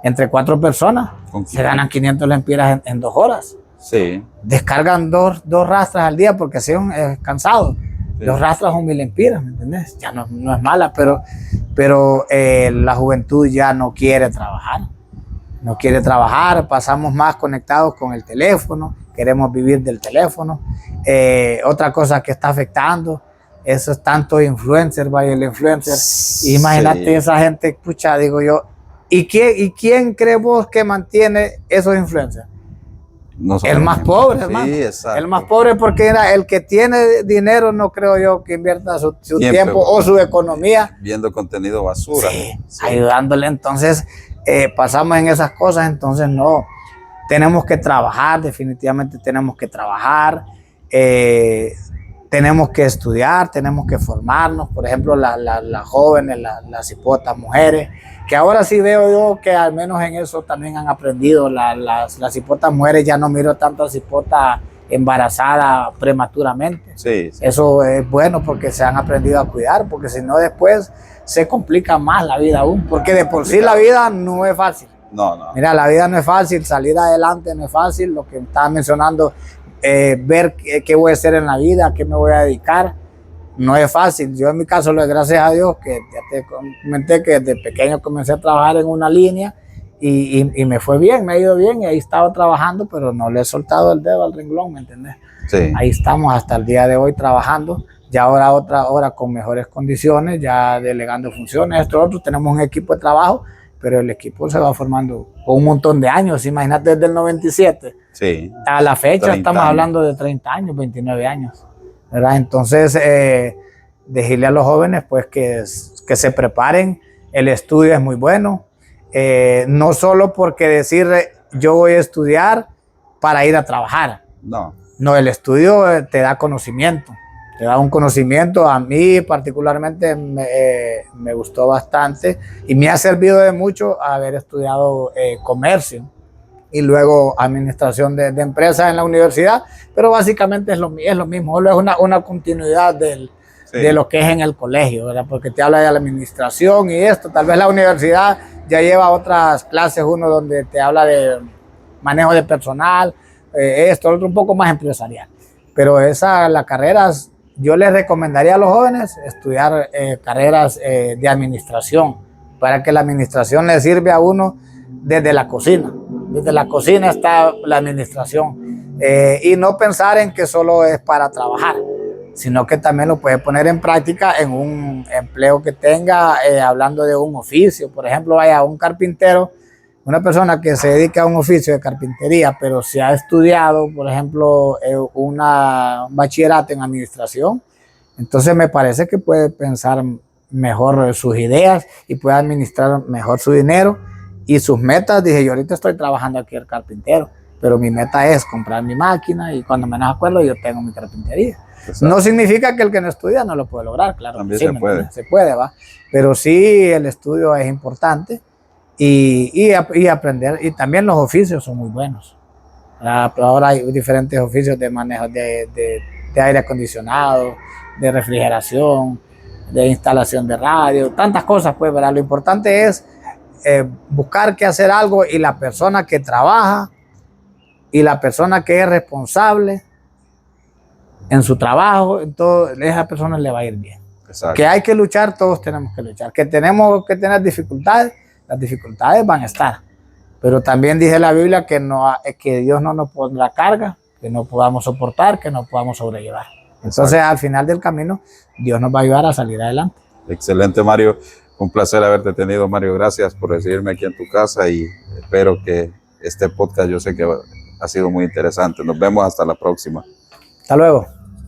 Entre 4 personas se ganan 500 lempiras en 2 horas. Sí. Descargan dos rastras al día porque son cansados. Sí. 2 rastras son 1,000 lempiras, ¿me entendés? Ya no es mala, pero la juventud ya no quiere trabajar. No quiere trabajar, pasamos más conectados con el teléfono, queremos vivir del teléfono. Otra cosa que está afectando, eso es tanto influencer, vaya el influencer. Sí. Imagínate esa gente, pucha, digo yo, ¿y quién cree vos que mantiene esos influencers? No, el más pobre, hermano. Sí, exacto. El más pobre, porque era el que tiene dinero, no creo yo que invierta su tiempo o su economía
viendo contenido basura.
Sí, sí. Ayudándole. Entonces pasamos en esas cosas. Entonces no, tenemos que trabajar, definitivamente tenemos que trabajar, tenemos que estudiar, tenemos que formarnos. Por ejemplo, las jóvenes, las hipotas mujeres, que ahora sí veo yo que al menos en eso también han aprendido. Las hipotas mujeres, ya no miro tanto a hipotas embarazadas prematuramente. Sí, sí. Eso es bueno porque se han aprendido a cuidar, porque si no después se complica más la vida aún, porque de por sí la vida no es fácil. No. Mira, la vida no es fácil, salir adelante no es fácil, lo que estaba mencionando, ver qué voy a hacer en la vida, a qué me voy a dedicar. No es fácil. Yo en mi caso, gracias a Dios, que ya te comenté que desde pequeño comencé a trabajar en una línea y me fue bien, me ha ido bien y ahí estaba trabajando, pero no le he soltado el dedo al renglón, ¿me entendés? Sí. Ahí estamos hasta el día de hoy trabajando, ya ahora otra hora con mejores condiciones, ya delegando funciones, nosotros tenemos un equipo de trabajo, pero el equipo se va formando con un montón de años. Imagínate desde el 97 sí. A la fecha estamos hablando de 30 años, 29 años. ¿Verdad? Entonces, decirle a los jóvenes pues que se preparen, el estudio es muy bueno, no solo porque decir yo voy a estudiar para ir a trabajar, no, el estudio te da conocimiento, te da un conocimiento. A mí particularmente me gustó bastante y me ha servido de mucho haber estudiado comercio y luego administración de empresas en la universidad, pero básicamente es lo mismo, solo es una continuidad de lo que es en el colegio, ¿verdad? Porque te habla de la administración y esto, tal vez la universidad ya lleva otras clases, uno donde te habla de manejo de personal, esto, otro, un poco más empresarial. Pero las carreras, yo les recomendaría a los jóvenes estudiar carreras de administración, para que la administración le sirve a uno desde la cocina. Desde la cocina está la administración. Y no pensar en que solo es para trabajar, sino que también lo puede poner en práctica en un empleo que tenga, hablando de un oficio. Por ejemplo, vaya un carpintero, una persona que se dedica a un oficio de carpintería, pero si ha estudiado, por ejemplo, un bachillerato en administración, entonces me parece que puede pensar mejor sus ideas y puede administrar mejor su dinero y sus metas. Dije, yo ahorita estoy trabajando aquí el carpintero, pero mi meta es comprar mi máquina y cuando menos acuerdo yo tengo mi carpintería. Exacto. No significa que el que no estudia no lo puede lograr, claro.
También
sí, se puede, ¿va? Pero sí, el estudio es importante y aprender. Y también los oficios son muy buenos. Ahora hay diferentes oficios de manejo de aire acondicionado, de refrigeración, de instalación de radio, tantas cosas, pues, ¿verdad? Lo importante es buscar que hacer algo, y la persona que trabaja y la persona que es responsable en su trabajo, entonces a esa persona le va a ir bien. Exacto. Que hay que luchar, todos tenemos que luchar. Que tenemos que tener dificultades, las dificultades van a estar. Pero también dice la Biblia que Dios no nos pondrá carga que no podamos soportar, que no podamos sobrellevar. Entonces, exacto, al final del camino, Dios nos va a ayudar a salir adelante.
Excelente, Mario. Un placer haberte tenido, Mario. Gracias por recibirme aquí en tu casa y espero que este podcast, yo sé que ha sido muy interesante. Nos vemos hasta la próxima.
Hasta luego.